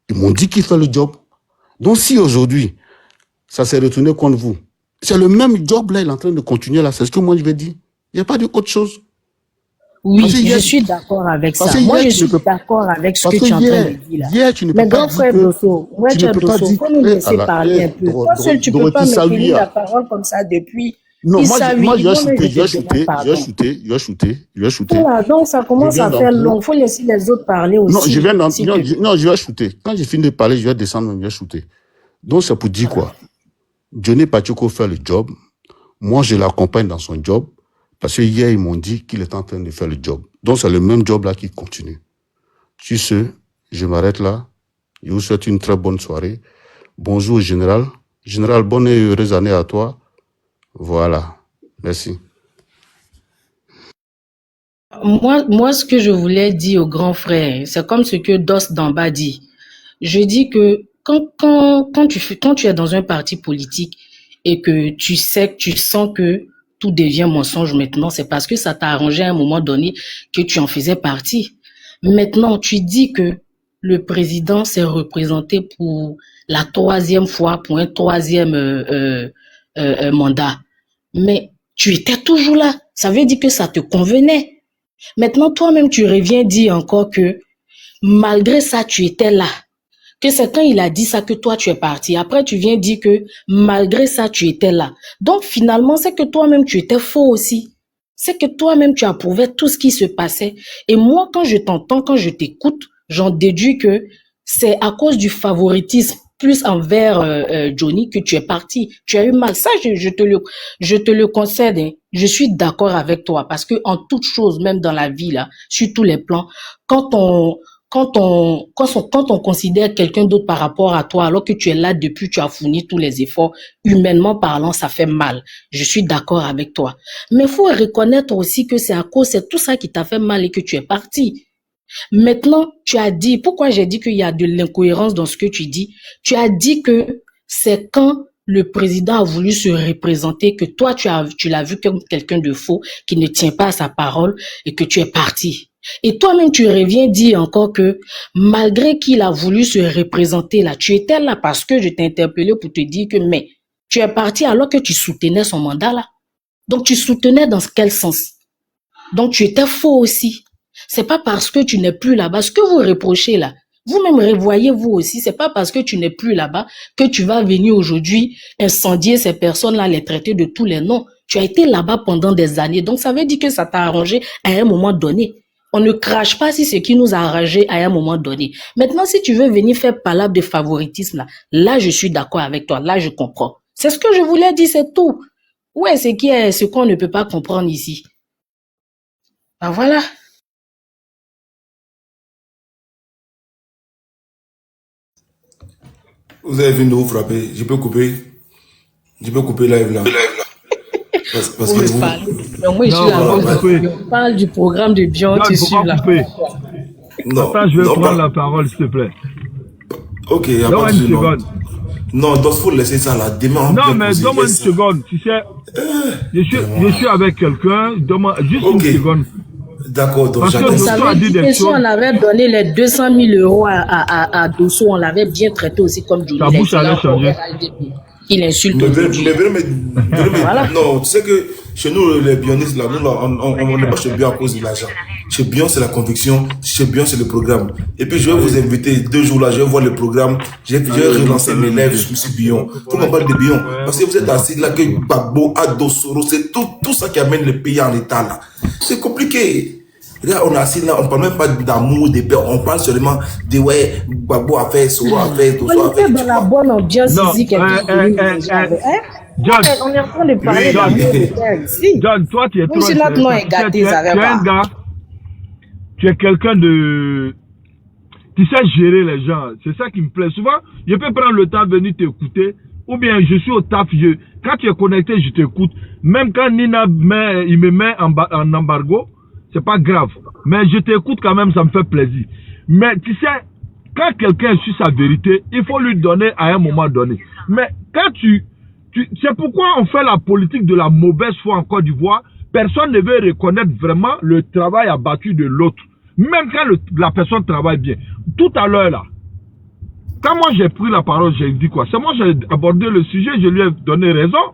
ils m'ont dit qu'il fait le job. Donc si aujourd'hui, ça s'est retourné contre vous, c'est le même job là, il est en train de continuer là, c'est ce que moi je vais dire. Il n'y a pas d'autre chose. Oui, je suis d'accord avec ça. Moi, je suis d'accord avec ce que tu es en train de dire là. Hier, tu ne peux mais pas grand frère Dosso, il faut nous laisser parler un peu. Toi seul, tu ne peux pas me tenir la parole comme ça depuis. Non, moi, j'ai shooté. Voilà, donc ça commence à faire long. Il faut laisser les autres parler aussi. Non, je vais shooter. Quand j'ai fini de parler, je vais descendre, je vais shooter. Donc, c'est pour dire quoi? Johnny Pacheco fait le job. Moi, je l'accompagne dans son job. Parce que hier, ils m'ont dit qu'il est en train de faire le job. Donc, c'est le même job là qui continue. Sur ce, je m'arrête là. Je vous souhaite une très bonne soirée. Bonjour, général. Général, bonne et heureuse année à toi. Voilà. Merci. Moi, ce que je voulais dire au grand frère, c'est comme ce que Dos Damba dit. Je dis que quand tu es dans un parti politique et que tu sens que tout devient mensonge maintenant, c'est parce que ça t'a arrangé à un moment donné que tu en faisais partie. Maintenant, tu dis que le président s'est représenté pour la 3e fois, pour un 3e mandat. Mais tu étais toujours là. Ça veut dire que ça te convenait. Maintenant, toi-même, tu reviens dire encore que malgré ça, tu étais là. Que c'est quand il a dit ça que toi, tu es parti. Après, tu viens dire que malgré ça, tu étais là. Donc, finalement, c'est que toi-même, tu étais faux aussi. C'est que toi-même, tu approuvais tout ce qui se passait. Et moi, quand je t'entends, quand je t'écoute, j'en déduis que c'est à cause du favoritisme plus envers Johnny que tu es parti. Tu as eu mal. Ça, je te le concède. Hein. Je suis d'accord avec toi parce que en toute chose, même dans la vie, là, sur tous les plans, quand on considère quelqu'un d'autre par rapport à toi, alors que tu es là depuis, tu as fourni tous les efforts, humainement parlant, ça fait mal. Je suis d'accord avec toi. Mais il faut reconnaître aussi que c'est tout ça qui t'a fait mal et que tu es parti. Maintenant, tu as dit, pourquoi j'ai dit qu'il y a de l'incohérence dans ce que tu dis? Tu as dit que c'est quand le président a voulu se représenter que toi, tu l'as vu comme quelqu'un de faux, qui ne tient pas à sa parole et que tu es parti. Et toi-même, tu reviens dire encore que malgré qu'il a voulu se représenter là, tu étais là parce que je t'ai interpellé pour te dire que mais tu es parti alors que tu soutenais son mandat là. Donc, tu soutenais dans quel sens? Donc, tu étais faux aussi. C'est pas parce que tu n'es plus là-bas. Ce que vous reprochez là, vous-même revoyez vous aussi. C'est pas parce que tu n'es plus là-bas que tu vas venir aujourd'hui incendier ces personnes-là, les traiter de tous les noms. Tu as été là-bas pendant des années. Donc, ça veut dire que ça t'a arrangé à un moment donné. On ne crache pas si ce qui nous a arrangé à un moment donné. Maintenant, si tu veux venir faire palabre de favoritisme, là, je suis d'accord avec toi. Là, je comprends. C'est ce que je voulais dire, c'est tout. Où est ce qu'on ne peut pas comprendre ici? Ben voilà. Vous avez vu de vous frapper. Je peux couper live là. Parce que vous... Donc moi, je suis là. On parle du programme de Bion, tu suis là. Non, attends, je vais prendre la parole, s'il te plaît. Ok, il n'y a pas de seconde. Non, il faut laisser ça là. Demain, non, mais donne-moi une seconde. Tu sais, je suis avec quelqu'un. Donne-moi juste une seconde. D'accord, donc parce que Dosso a dit des choses. Si on avait donné les 200 000 € à Dosso, on l'avait bien traité aussi comme du. Ta bouche allait changer. Il insulte. Voilà. Non, tu sais que chez nous, les bionistes, là, nous, on n'est pas chez Bion à cause de l'argent. Chez Bion, c'est la conviction. Chez Bion, c'est le programme. Et puis, je vais vous inviter 2 jours là, je vais voir le programme. Je vais relancer mes lèvres, je me suis Bion. Faut qu'on parle de Bion. Parce que vous êtes assis là, que Gbagbo, Adosoro, c'est tout ça qui amène le pays en état là. C'est compliqué. Là, on est assis là, on ne parle même pas d'amour, de paix, on parle seulement de ouais, Gbagbo a fait, Soro a fait, Dosso a fait. On est dans la bonne ambiance ici, quelqu'un. On est en train de parler d'amour de paix ici. John, toi, tu es trop. Tu es un gars, tu es quelqu'un de. Tu sais gérer les gens, c'est ça qui me plaît. Souvent, je peux prendre le temps de venir t'écouter, ou bien je suis au taf, quand tu es connecté, je t'écoute. Même quand Nina il me met en embargo, c'est pas grave. Mais je t'écoute quand même, ça me fait plaisir. Mais tu sais, quand quelqu'un suit sa vérité, il faut lui donner à un moment donné. Mais quand c'est pourquoi on fait la politique de la mauvaise foi en Côte d'Ivoire. Personne ne veut reconnaître vraiment le travail abattu de l'autre. Même quand la personne travaille bien. Tout à l'heure là, quand moi j'ai pris la parole, j'ai dit quoi? C'est moi j'ai abordé le sujet, je lui ai donné raison.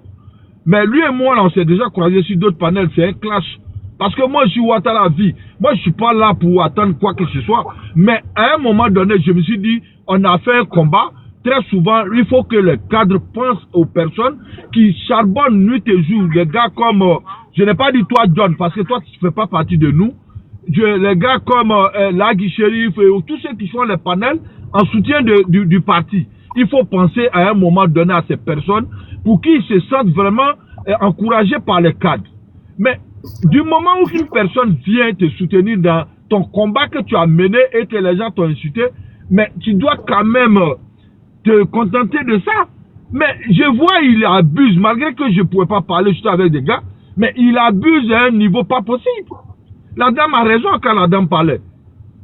Mais lui et moi, là, on s'est déjà croisés sur d'autres panels, c'est un clash. Parce que moi, je suis Ouattara vie. Moi, je suis pas là pour attendre quoi que ce soit. Mais à un moment donné, je me suis dit, on a fait un combat. Très souvent, il faut que les cadres pensent aux personnes qui charbonnent nuit et jour. Les gars comme, je n'ai pas dit toi, John, parce que toi, tu ne fais pas partie de nous. Les gars comme Lagui Shérif et tous ceux qui font les panels en soutien du parti. Il faut penser à un moment donné à ces personnes pour qu'ils se sentent vraiment encouragés par les cadres. Mais du moment où une personne vient te soutenir dans ton combat que tu as mené et que les gens t'ont insulté, mais tu dois quand même te contenter de ça. Mais je vois, il abuse, malgré que je ne pouvais pas parler juste avec des gars, mais il abuse à un niveau pas possible. La dame a raison quand la dame parlait.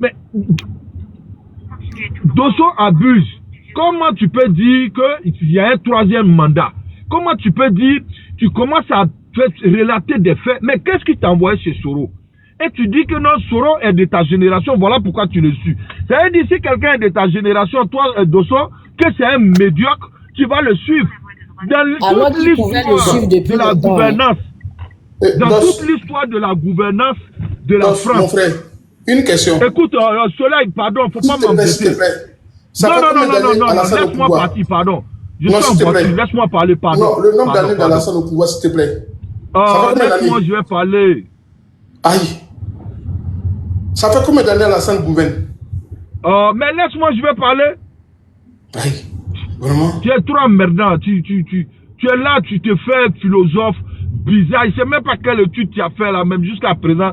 Mais Dosso abuse. Comment tu peux dire qu'il y a un 3e mandat? Comment tu peux dire, tu commences à relater des faits, mais qu'est-ce qui t'a envoyé chez Soro? Et tu dis que non, Soro est de ta génération, voilà pourquoi tu le suis. Ça veut dire si quelqu'un est de ta génération, toi, Dosso, que c'est un médiocre, tu vas le suivre. Dans toute l'histoire de la gouvernance, dans toute l'histoire de la gouvernance de la France. Mon frère, une question. Écoute, Soleil, pardon, faut pas m'embêter. Non, laisse-moi partir, pardon. Je suis en voiture, laisse-moi parler, pardon. Non, le nombre d'années d'Alassane au pouvoir, s'il te plaît. Laisse-moi, je vais parler. Aïe. Ça fait combien d'années Alassane gouverne? Mais laisse-moi, je vais parler. Aïe. Vraiment? Tu es trop emmerdant. Tu es là, tu te fais philosophe bizarre. Je ne sais même pas quelle étude tu as fait là, même jusqu'à présent.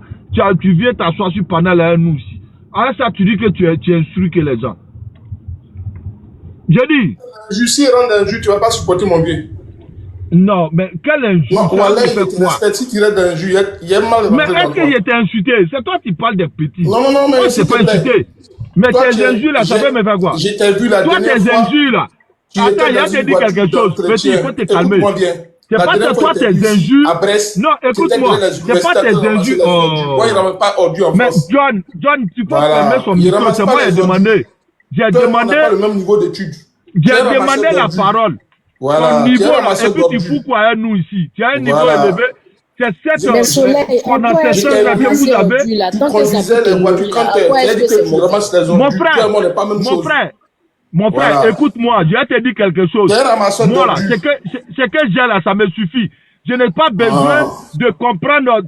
Tu viens t'asseoir sur panel à nous ici. Alors ça, tu dis que tu instruis que les gens. J'ai dit. Si il rentre un jus, tu ne vas pas supporter mon vieux. Non, mais quel injure? Non, voilà, si tu rentres dans un jus, il y a mal. Mais est-ce qu'il était insulté? C'est toi qui parles des petits. Non, mais. Moi, c'est pas insulté. Mais tes injures là, ça fait me faire quoi? J'étais vu la dernière fois. Toi, tes injures là. Attends, il y a dit quelque chose. Petit, il faut te calmer. C'est pas que toi, tes injures. Non, écoute-moi. C'est pas tes injures. Moi, il ne ramène pas audio en France. Mais John, tu peux fermer son micro. C'est moi qui ai demandé. J'ai demandé. Le même niveau d'études. J'ai demandé la parole. Voilà. Ton niveau là, et puis tu fous quoi à nous ici? Tu as un niveau élevé. C'est cette prononciation là que vous avez. Mon frère, écoute-moi, je vais te dire quelque chose. Moi là, ce que j'ai là, ça me suffit. Je n'ai pas besoin de comprendre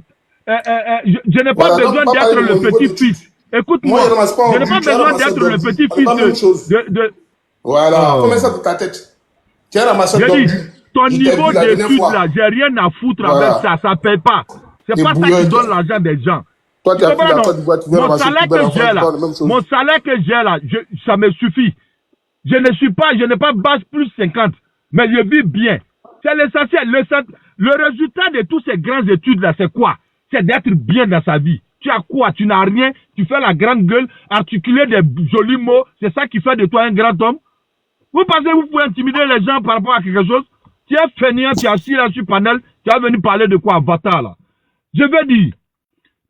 je n'ai pas besoin d'être le petit-fils. Écoute-moi, je n'ai pas besoin d'être le petit-fils de... Voilà, comment ça de ta tête? Tu as ramassé ton niveau d'études là, j'ai rien à foutre avec ça, ça ne paye pas. C'est pas ça qui donne l'argent des gens. Toi, tu as pris la Côte d'Ivoire, tu veux ramasser mon salaire que j'ai là, ça me suffit. Je n'ai pas base plus 50, mais je vis bien. C'est l'essentiel. Le résultat de tous ces grandes études là, c'est quoi? C'est d'être bien dans sa vie. Tu as quoi? Tu n'as rien, tu fais la grande gueule, articuler des jolis mots, c'est ça qui fait de toi un grand homme? Vous pensez que vous pouvez intimider les gens par rapport à quelque chose? Tu es fainéant, tu es assis là sur panel, tu vas venir parler de quoi, Avatar là? Je veux dire,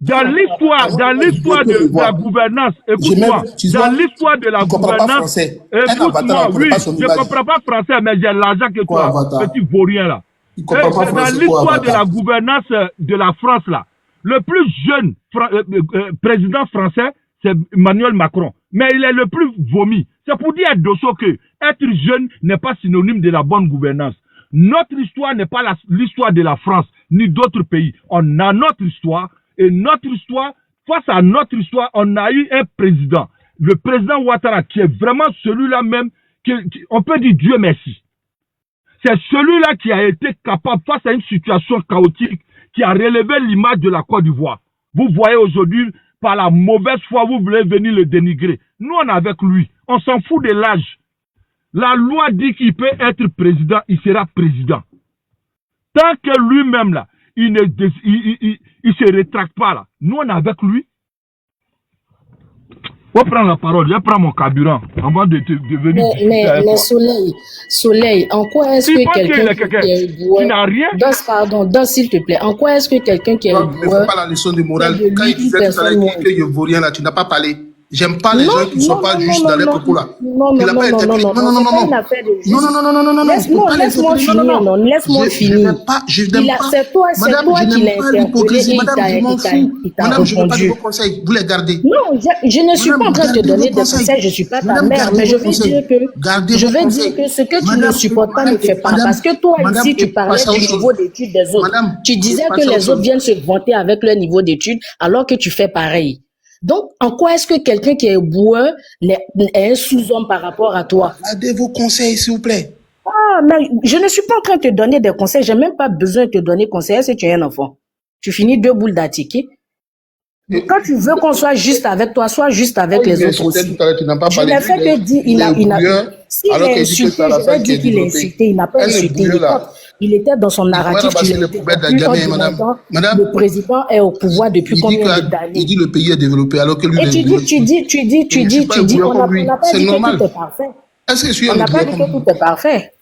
dans l'histoire de la gouvernance, écoute-moi, dans l'histoire de la gouvernance, écoute-moi, oui, je ne comprends pas français, mais j'ai l'argent que toi, petit vaurien là. Dans l'histoire de la gouvernance de la France là, le plus jeune président français, c'est Emmanuel Macron. Mais il est le plus vomi. C'est pour dire à Dosso que être jeune n'est pas synonyme de la bonne gouvernance. Notre histoire n'est pas l'histoire de la France, ni d'autres pays. On a notre histoire, et notre histoire, face à notre histoire, on a eu un président. Le président Ouattara, qui est vraiment celui-là même, on peut dire Dieu merci. C'est celui-là qui a été capable, face à une situation chaotique, qui a relevé l'image de la Côte d'Ivoire. Vous voyez aujourd'hui, par la mauvaise foi, vous voulez venir le dénigrer. Nous, on est avec lui. On s'en fout de l'âge. La loi dit qu'il peut être président, il sera président. Tant que lui-même, là, il se rétracte pas, là. Nous, on est avec lui. On prend la parole, je prends mon carburant avant de venir. Mais Soleil, en quoi est-ce que quelqu'un qui est bourré, pardon, s'il te plaît, en quoi est-ce que quelqu'un qui est bourré, ne fais pas la leçon de morale. Quand il disait tout à l'heure que je ne vaux rien là, tu n'as pas parlé. J'aime pas les gens qui ne sont pas juste dans les propos là. Non. Laisse-moi finir. C'est toi qui l'as interpellé et il t'a Madame, je ne veux pas de répondu. vos conseils, vous les gardez. Non, je ne suis pas en train de te donner des conseils, je ne suis pas ta mère, mais je veux dire que ce que tu ne supportes pas ne fais pas. Parce que toi ici, tu parlais du niveau d'études des autres. Tu disais que les autres viennent se vanter avec leur niveau d'études alors que tu fais pareil. Donc, en quoi est-ce que quelqu'un qui est boueux est un sous-homme par rapport à toi? Gardez vos conseils, s'il vous plaît. Ah, mais je ne suis pas en train de te donner des conseils. J'ai même pas besoin de te donner conseils si tu es un enfant. Tu finis 2 boules d'attiqué. Quand tu veux qu'on soit juste avec toi, sois juste avec les autres aussi. Je n'ai fait que dire, il a s'il a insulté, je vais dire qu'il a insulté. Il n'a pas insulté. Il était dans son narratif. Le président est au pouvoir depuis combien d'années? Il dit le pays est développé alors que lui et tu dis, on n'a pas dit que tout est parfait. Est-ce que je suis on n'a pas dit que tout est parfait.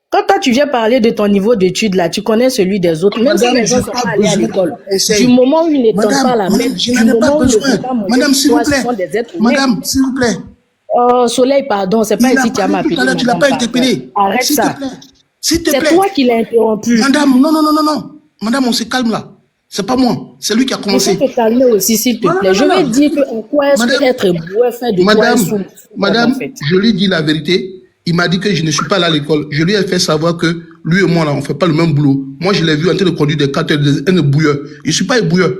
Quand toi, tu viens parler de ton niveau d'études, là, tu connais celui des autres, même si les gens sont pas allés à l'école. Du moment où ils ne donnent pas la même, du moment où ils ne peuvent pas manger, ce sont des êtres humains. Madame, s'il vous plaît. Oh, Soleil, pardon, c'est pas ici que tu as m'appelé. Tu l'as pas interpellé. Arrête ça. S'il te plaît. C'est toi qui l'as interrompu. Madame, non. Madame, on se calme là. C'est pas moi, c'est lui qui a commencé. Il faut te calmer aussi, s'il te plaît. Je vais dire que en quoi est-ce que être boueux fait de toi un sous. Madame, je lui ai dit la vérité. Il m'a dit que je ne suis pas allé à l'école. Je lui ai fait savoir que lui et moi, là, on ne fait pas le même boulot. Moi, je l'ai vu en train de conduire des cartes, un bouilleur. Je ne suis pas un bouilleur.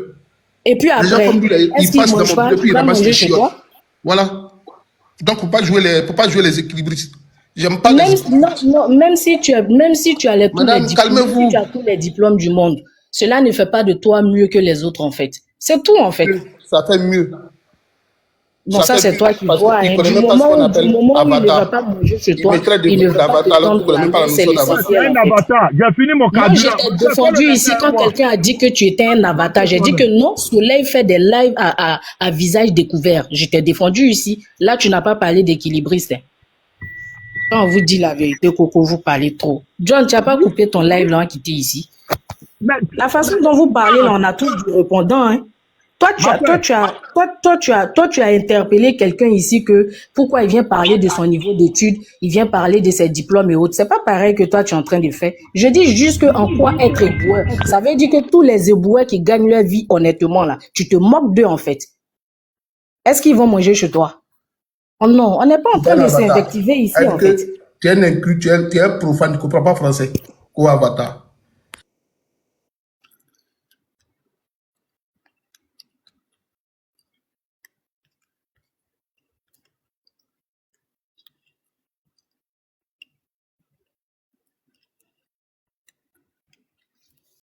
Et puis après, est-ce qu'il mange pas, il va manger chez toi? Voilà. Donc, il ne faut pas jouer les équilibristes. J'aime pas même si tu as tous les diplômes du monde, cela ne fait pas de toi mieux que les autres, en fait. C'est tout, en fait. Ça fait mieux. Bon, ça c'est toi qui vois. Du moment où il ne va pas manger chez toi, il ne va pas te tendre la main, c'est l'essentiel. J'ai fini mon carburant. Moi, j'étais défendu ici quand quelqu'un a dit que tu étais un avatar. J'ai dit que non, Soleil fait des lives à visage découvert. J'étais défendu ici. Là, tu n'as pas parlé d'équilibriste. Quand on vous dit la vérité, Coco, vous parlez trop. John, tu n'as pas coupé ton live là, quitté ici. La façon dont vous parlez, là, on a tous du répondant, hein. Toi, tu as interpellé quelqu'un ici que pourquoi il vient parler de son niveau d'études, il vient parler de ses diplômes et autres. C'est pas pareil que toi tu es en train de faire. Je dis juste que en quoi être éboueur. Ça veut dire que tous les éboueurs qui gagnent leur vie honnêtement là, tu te moques d'eux en fait. Est-ce qu'ils vont manger chez toi? Oh non, on n'est pas en train de s'invectiver ici en fait. Tu es un inclus, tu es un profane, tu ne comprends pas français. Quoi, Avatar?